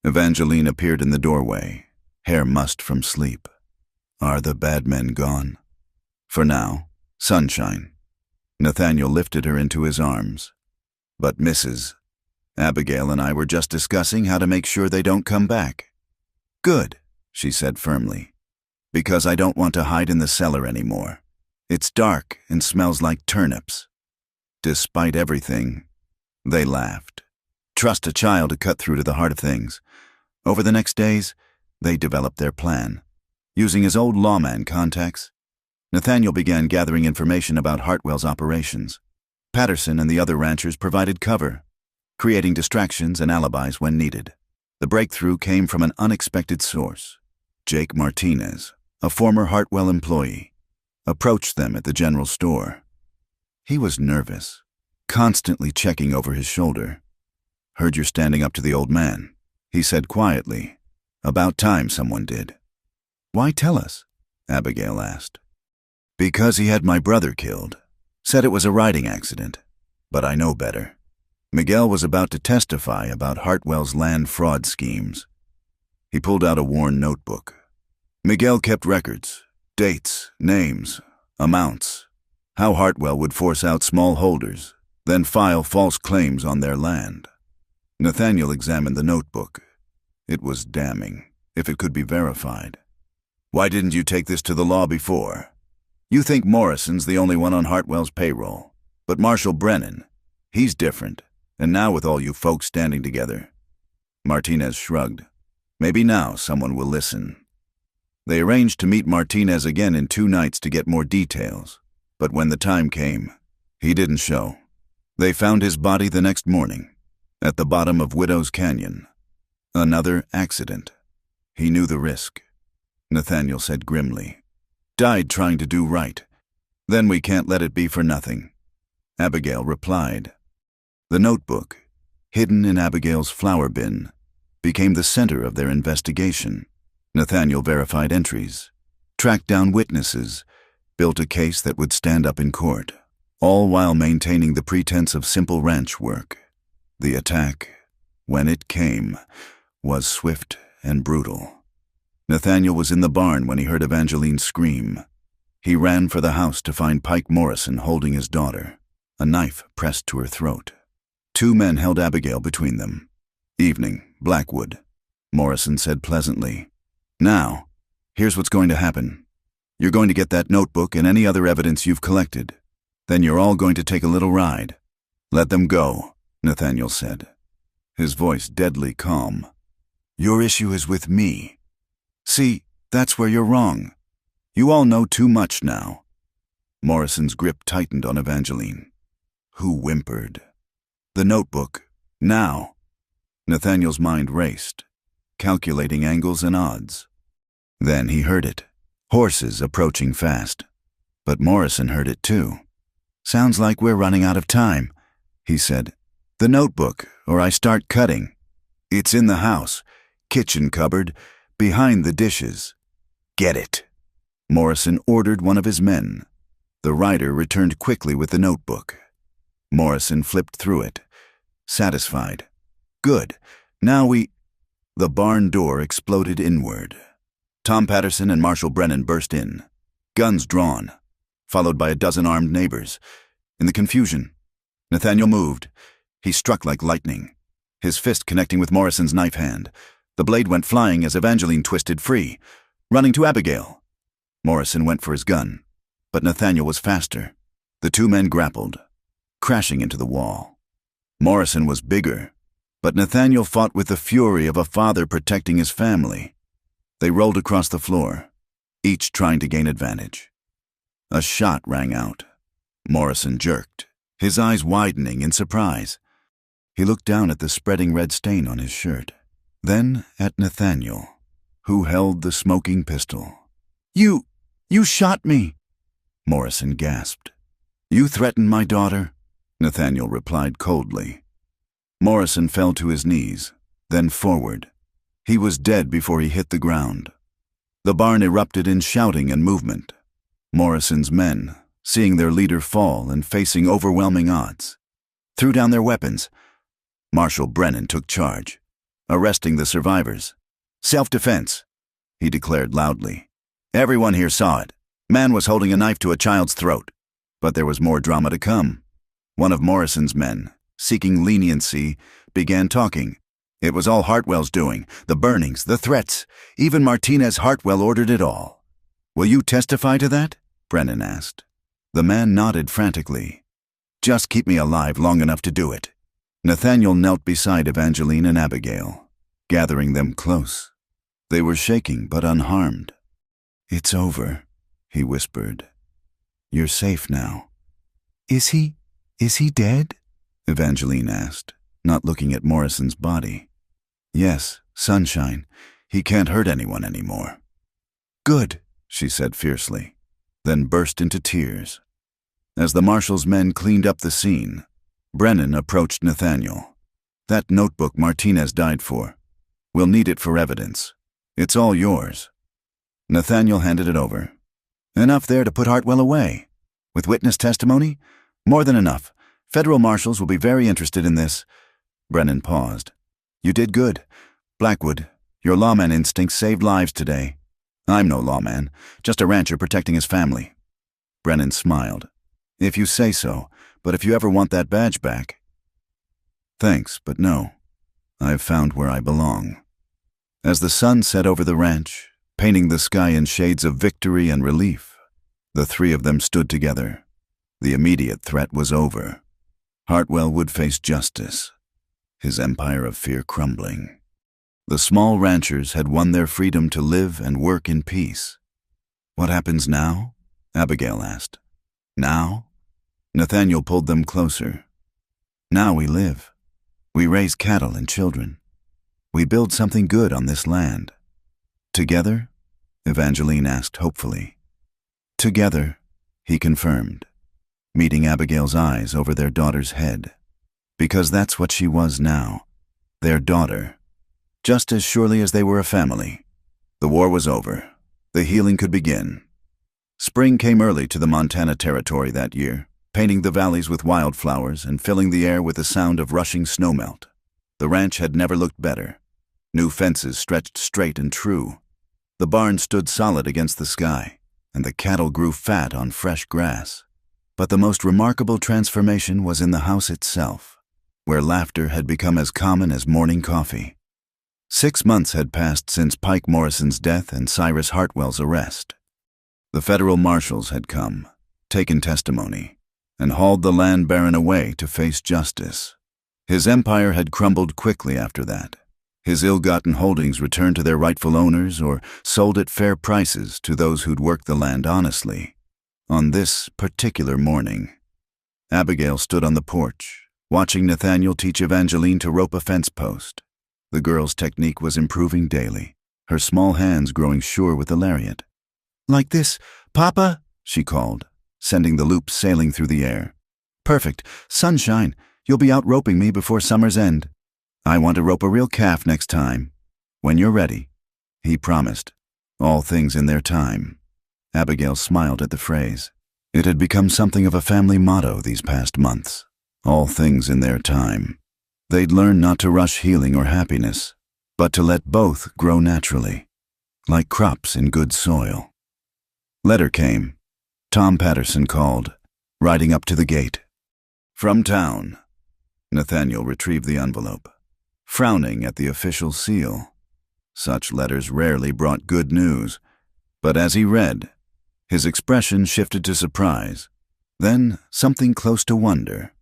[SPEAKER 1] Evangeline appeared in the doorway, hair mussed from sleep. "Are the bad men gone?" "For now, sunshine." Nathaniel lifted her into his arms. "But Mrs. Abigail and I were just discussing how to make sure they don't come back." "Good," she said firmly, "because I don't want to hide in the cellar anymore. It's dark and smells like turnips." Despite everything, they laughed. Trust a child to cut through to the heart of things. Over the next days, they developed their plan. Using his old lawman contacts, Nathaniel began gathering information about Hartwell's operations. Patterson and the other ranchers provided cover, creating distractions and alibis when needed. The breakthrough came from an unexpected source. Jake Martinez, a former Hartwell employee, approached them at the general store. He was nervous, constantly checking over his shoulder. "Heard you're standing up to the old man," he said quietly. "About time someone did." "Why tell us?" Abigail asked. "Because he had my brother killed. Said it was a riding accident. But I know better." Miguel was about to testify about Hartwell's land fraud schemes. He pulled out a worn notebook. Miguel kept records, dates, names, amounts, how Hartwell would force out small holders, then file false claims on their land. Nathaniel examined the notebook. It was damning, if it could be verified. "Why didn't you take this to the law before? You think Morrison's the only one on Hartwell's payroll, but Marshal Brennan, he's different, and now with all you folks standing together." Martinez shrugged. "Maybe now someone will listen." They arranged to meet Martinez again in 2 nights to get more details, but when the time came, he didn't show. They found his body the next morning, at the bottom of Widow's Canyon. Another accident. He knew the risk. Nathaniel said grimly. "Died trying to do right. Then we can't let it be for nothing." Abigail replied. The notebook, hidden in Abigail's flower bin, became the center of their investigation. Nathaniel verified entries, tracked down witnesses, built a case that would stand up in court, all while maintaining the pretense of simple ranch work. The attack, when it came, was swift and brutal. Nathaniel was in the barn when he heard Evangeline scream. He ran for the house to find Pike Morrison holding his daughter, a knife pressed to her throat. 2 men held Abigail between them. "Evening, Blackwood," Morrison said pleasantly. "Now, here's what's going to happen. You're going to get that notebook and any other evidence you've collected. Then you're all going to take a little ride." "Let them go," Nathaniel said, his voice deadly calm. "Your issue is with me. See, that's where you're wrong. You all know too much now." Morrison's grip tightened on Evangeline, who whimpered. "The notebook, now." Nathaniel's mind raced, calculating angles and odds. Then he heard it, horses approaching fast. But Morrison heard it too. "Sounds like we're running out of time," he said. "The notebook, or I start cutting." "It's in the house, kitchen cupboard, behind the dishes." "Get it," Morrison ordered one of his men. The rider returned quickly with the notebook. Morrison flipped through it, satisfied. "Good. Now we—" The barn door exploded inward. Tom Patterson and Marshal Brennan burst in, guns drawn, followed by a dozen armed neighbors. In the confusion, Nathaniel moved. He struck like lightning, his fist connecting with Morrison's knife hand. The blade went flying as Evangeline twisted free, running to Abigail. Morrison went for his gun, but Nathaniel was faster. The 2 men grappled, crashing into the wall. Morrison was bigger, but Nathaniel fought with the fury of a father protecting his family. They rolled across the floor, each trying to gain advantage. A shot rang out. Morrison jerked, his eyes widening in surprise. He looked down at the spreading red stain on his shirt, then at Nathaniel, who held the smoking pistol. You shot me," Morrison gasped. "You threatened my daughter?" Nathaniel replied coldly. Morrison fell to his knees, then forward. He was dead before he hit the ground. The barn erupted in shouting and movement. Morrison's men, seeing their leader fall and facing overwhelming odds, threw down their weapons. Marshal Brennan took charge, arresting the survivors. "Self-defense," he declared loudly. "Everyone here saw it. Man was holding a knife to a child's throat." But there was more drama to come. One of Morrison's men, seeking leniency, began talking. It was all Hartwell's doing, the burnings, the threats. Even Martinez Hartwell ordered it all. "Will you testify to that?" Brennan asked. The man nodded frantically. "Just keep me alive long enough to do it." Nathaniel knelt beside Evangeline and Abigail, gathering them close. They were shaking but unharmed. "It's over," he whispered. "You're safe now." Is he dead?" Evangeline asked, not looking at Morrison's body. Yes, sunshine. He can't hurt anyone anymore. Good, she said fiercely, then burst into tears. As the marshal's men cleaned up the scene, Brennan approached Nathaniel. That notebook Martinez died for. We'll need it for evidence. It's all yours. Nathaniel handed it over. Enough there to put Hartwell away. With witness testimony? More than enough. Federal marshals will be very interested in this. Brennan paused. You did good. Blackwood, your lawman instincts saved lives today. I'm no lawman, just a rancher protecting his family. Brennan smiled. If you say so, but if you ever want that badge back. Thanks, but no. I've found where I belong. As the sun set over the ranch, painting the sky in shades of victory and relief, the three of them stood together. The immediate threat was over. Hartwell would face justice, his empire of fear crumbling. The small ranchers had won their freedom to live and work in peace. What happens now? Abigail asked. Now? Nathaniel pulled them closer. Now we live. We raise cattle and children. We build something good on this land. Together? Evangeline asked hopefully. Together, he confirmed, meeting Abigail's eyes over their daughter's head. Because that's what she was now, their daughter. Just as surely as they were a family. The war was over. The healing could begin. Spring came early to the Montana Territory that year, painting the valleys with wildflowers and filling the air with the sound of rushing snowmelt. The ranch had never looked better. New fences stretched straight and true. The barn stood solid against the sky, and the cattle grew fat on fresh grass. But the most remarkable transformation was in the house itself, where laughter had become as common as morning coffee. 6 months had passed since Pike Morrison's death and Cyrus Hartwell's arrest. The federal marshals had come, taken testimony, and hauled the land baron away to face justice. His empire had crumbled quickly after that. His ill-gotten holdings returned to their rightful owners or sold at fair prices to those who'd worked the land honestly. On this particular morning, Abigail stood on the porch, watching Nathaniel teach Evangeline to rope a fence post. The girl's technique was improving daily, her small hands growing sure with the lariat. Like this, Papa, she called, sending the loops sailing through the air. Perfect. Sunshine. You'll be out roping me before summer's end. I want to rope a real calf next time. When you're ready, he promised. All things in their time. Abigail smiled at the phrase. It had become something of a family motto these past months. All things in their time. They'd learned not to rush healing or happiness, but to let both grow naturally, like crops in good soil. Letter came. Tom Patterson called, riding up to the gate. From town. Nathaniel retrieved the envelope, frowning at the official seal. Such letters rarely brought good news, but as he read, his expression shifted to surprise, then something close to wonder.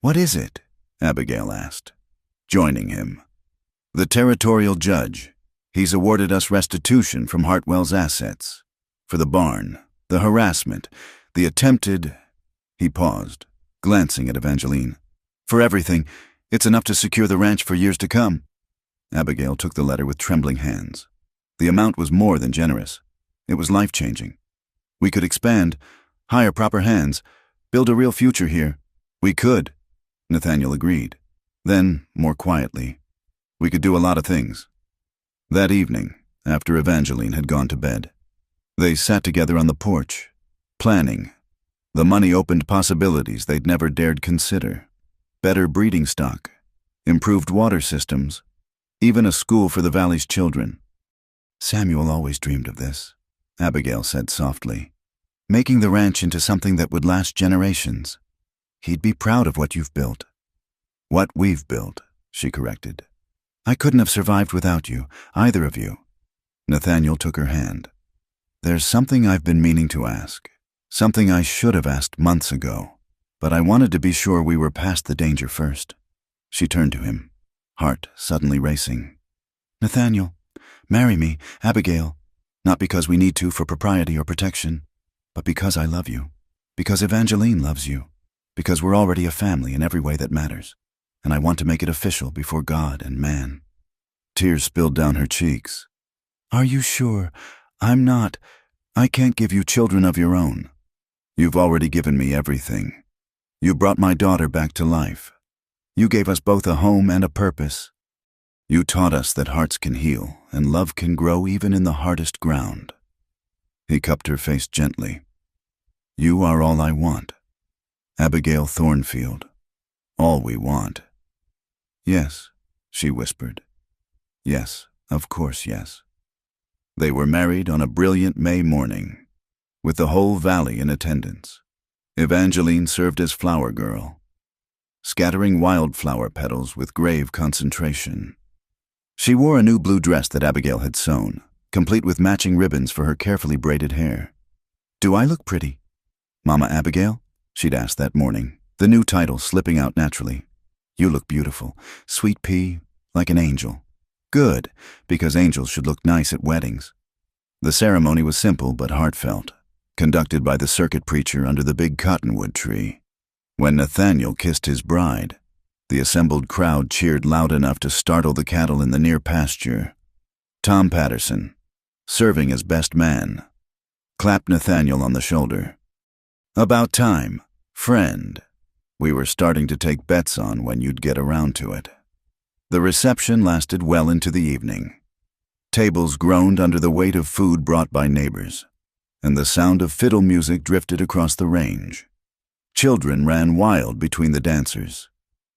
[SPEAKER 1] What is it? Abigail asked, joining him. The territorial judge. He's awarded us restitution from Hartwell's assets. For the barn, the harassment, the attempted... He paused, glancing at Evangeline. For everything, it's enough to secure the ranch for years to come. Abigail took the letter with trembling hands. The amount was more than generous. It was life-changing. We could expand, hire proper hands, build a real future here. We could, Nathaniel agreed. Then, more quietly, we could do a lot of things. That evening, after Evangeline had gone to bed, they sat together on the porch, planning. The money opened possibilities they'd never dared consider. Better breeding stock, improved water systems, even a school for the valley's children. Samuel always dreamed of this, Abigail said softly, making the ranch into something that would last generations. He'd be proud of what you've built. What we've built, she corrected. I couldn't have survived without you, either of you. Nathaniel took her hand. There's something I've been meaning to ask, something I should have asked months ago, but I wanted to be sure we were past the danger first. She turned to him, heart suddenly racing. Nathaniel, marry me, Abigail, not because we need to for propriety or protection, but because I love you, because Evangeline loves you, because we're already a family in every way that matters, and I want to make it official before God and man. Tears spilled down her cheeks. "Are you sure? I'm not. I can't give you children of your own. You've already given me everything. You brought my daughter back to life. You gave us both a home and a purpose. You taught us that hearts can heal and love can grow even in the hardest ground." He cupped her face gently. "You are all I want. Abigail Thornfield. All we want." "Yes," she whispered. "Yes, of course, yes." They were married on a brilliant May morning, with the whole valley in attendance. Evangeline served as flower girl, scattering wildflower petals with grave concentration. She wore a new blue dress that Abigail had sewn, complete with matching ribbons for her carefully braided hair. "Do I look pretty, Mama Abigail?" she'd asked that morning, the new title slipping out naturally. "You look beautiful, sweet pea, like an angel." Good, because angels should look nice at weddings. The ceremony was simple but heartfelt, conducted by the circuit preacher under the big cottonwood tree. When Nathaniel kissed his bride, the assembled crowd cheered loud enough to startle the cattle in the near pasture. Tom Patterson, serving as best man, clapped Nathaniel on the shoulder. "About time, friend. We were starting to take bets on when you'd get around to it." The reception lasted well into the evening. Tables groaned under the weight of food brought by neighbors, and the sound of fiddle music drifted across the range. Children ran wild between the dancers,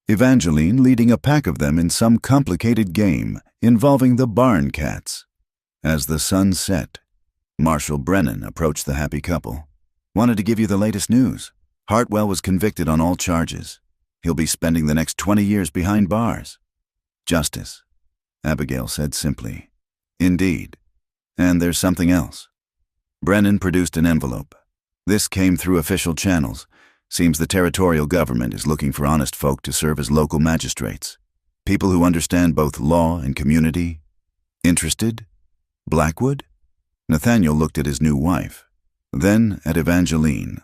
[SPEAKER 1] Evangeline leading a pack of them in some complicated game involving the barn cats. As the sun set, Marshal Brennan approached the happy couple. "Wanted to give you the latest news. Hartwell was convicted on all charges. He'll be spending the next 20 years behind bars." "Justice," Abigail said simply. "Indeed. And there's something else." Brennan produced an envelope. "This came through official channels. Seems the territorial government is looking for honest folk to serve as local magistrates. People who understand both law and community. Interested? Blackwood?" Nathaniel looked at his new wife, then at Evangeline,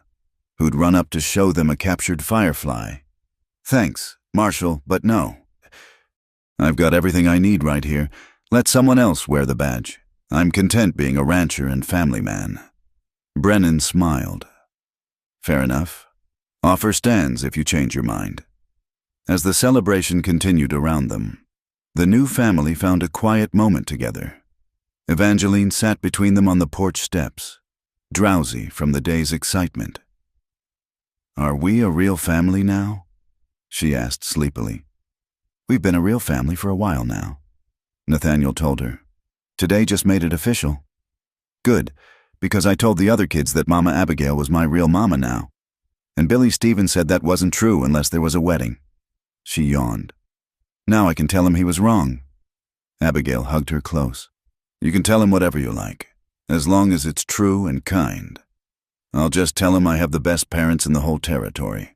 [SPEAKER 1] who'd run up to show them a captured firefly. "Thanks, Marshal, but no. I've got everything I need right here. Let someone else wear the badge. I'm content being a rancher and family man." Brennan smiled. "Fair enough. Offer stands if you change your mind." As the celebration continued around them, the new family found a quiet moment together. Evangeline sat between them on the porch steps, drowsy from the day's excitement. "Are we a real family now?" she asked sleepily. "We've been a real family for a while now," Nathaniel told her. "Today just made it official." "Good, because I told the other kids that Mama Abigail was my real mama now. And Billy Stevens said that wasn't true unless there was a wedding." She yawned. "Now I can tell him he was wrong." Abigail hugged her close. "You can tell him whatever you like, as long as it's true and kind. I'll just tell him I have the best parents in the whole territory.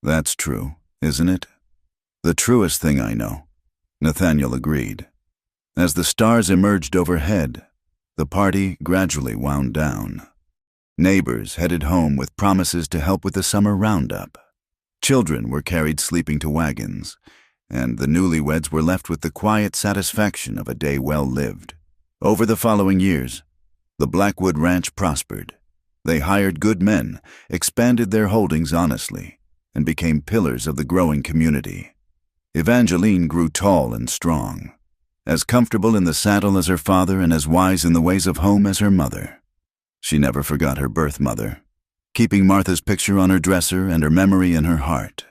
[SPEAKER 1] That's true, isn't it?" "The truest thing I know," Nathaniel agreed. As the stars emerged overhead, the party gradually wound down. Neighbors headed home with promises to help with the summer roundup. Children were carried sleeping to wagons, and the newlyweds were left with the quiet satisfaction of a day well lived. Over the following years, the Blackwood Ranch prospered. They hired good men, expanded their holdings honestly, and became pillars of the growing community. Evangeline grew tall and strong, as comfortable in the saddle as her father and as wise in the ways of home as her mother. She never forgot her birth mother, keeping Martha's picture on her dresser and her memory in her heart.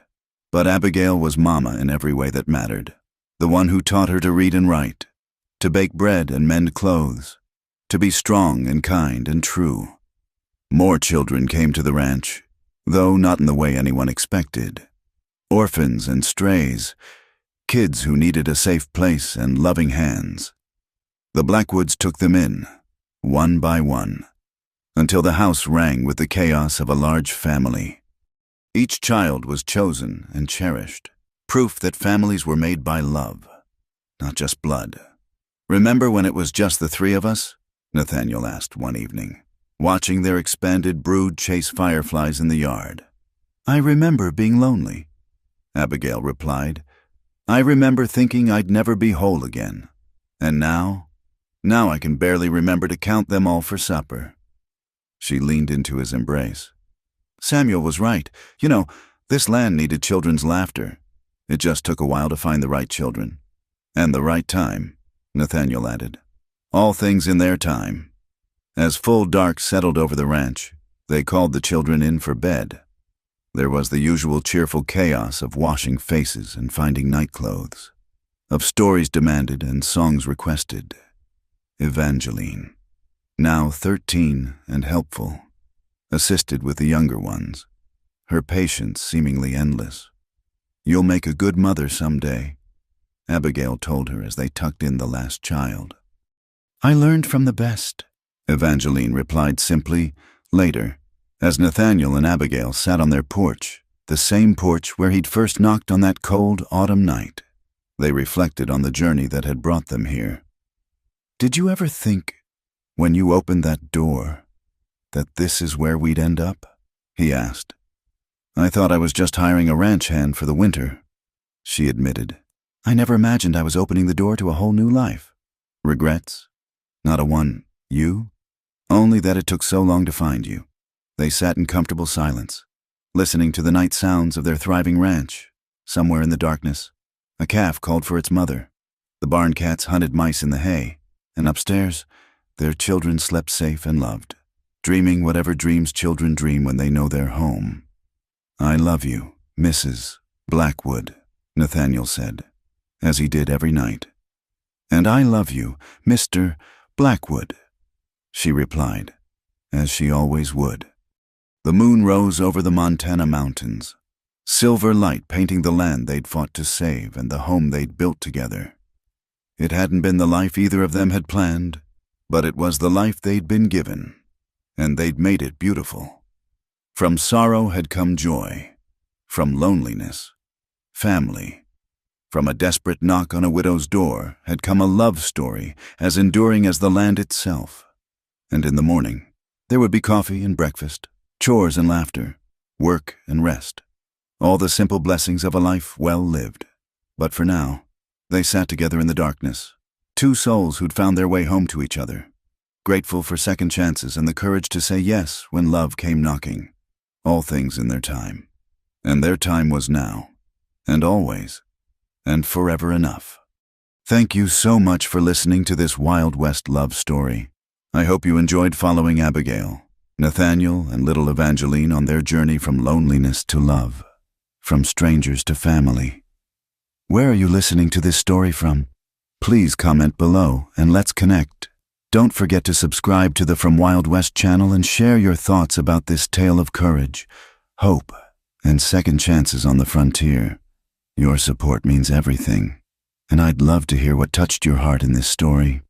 [SPEAKER 1] But Abigail was Mama in every way that mattered, the one who taught her to read and write, to bake bread and mend clothes, to be strong and kind and true. More children came to the ranch, though not in the way anyone expected. Orphans and strays, kids who needed a safe place and loving hands. The Blackwoods took them in, one by one, until the house rang with the chaos of a large family. Each child was chosen and cherished, proof that families were made by love, not just blood. "Remember when it was just the three of us?" Nathaniel asked one evening, watching their expanded brood chase fireflies in the yard. "I remember being lonely," Abigail replied. "I remember thinking I'd never be whole again. And now I can barely remember to count them all for supper." She leaned into his embrace. "Samuel was right. You know, this land needed children's laughter. It just took a while to find the right children. And the right time," Nathaniel added. "All things in their time." As full dark settled over the ranch, they called the children in for bed. There was the usual cheerful chaos of washing faces and finding nightclothes, of stories demanded and songs requested. Evangeline, now 13 and helpful, assisted with the younger ones, her patience seemingly endless. "You'll make a good mother someday," Abigail told her as they tucked in the last child. "I learned from the best," Evangeline replied simply, later, as Nathaniel and Abigail sat on their porch, the same porch where he'd first knocked on that cold autumn night. They reflected on the journey that had brought them here. "Did you ever think, when you opened that door, that this is where we'd end up?" he asked. "I thought I was just hiring a ranch hand for the winter," she admitted. "I never imagined I was opening the door to a whole new life." "Regrets?" "Not a one. You? Only that it took so long to find you." They sat in comfortable silence, listening to the night sounds of their thriving ranch. Somewhere in the darkness, a calf called for its mother. The barn cats hunted mice in the hay, and upstairs, their children slept safe and loved, dreaming whatever dreams children dream when they know they're home. "I love you, Mrs. Blackwood," Nathaniel said, as he did every night. "And I love you, Mr. Blackwood," she replied, as she always would. The moon rose over the Montana mountains, silver light painting the land they'd fought to save and the home they'd built together. It hadn't been the life either of them had planned, but it was the life they'd been given, and they'd made it beautiful. From sorrow had come joy, from loneliness, family. From a desperate knock on a widow's door had come a love story as enduring as the land itself. And in the morning, there would be coffee and breakfast, chores and laughter, work and rest, all the simple blessings of a life well lived. But for now, they sat together in the darkness, two souls who'd found their way home to each other, grateful for second chances and the courage to say yes when love came knocking. All things in their time. And their time was now, and always, and forever enough. Thank you so much for listening to this Wild West love story. I hope you enjoyed following Abigail, Nathaniel, and little Evangeline on their journey from loneliness to love, from strangers to family. Where are you listening to this story from? Please comment below and let's connect. Don't forget to subscribe to the From Wild West channel and share your thoughts about this tale of courage, hope, and second chances on the frontier. Your support means everything, and I'd love to hear what touched your heart in this story.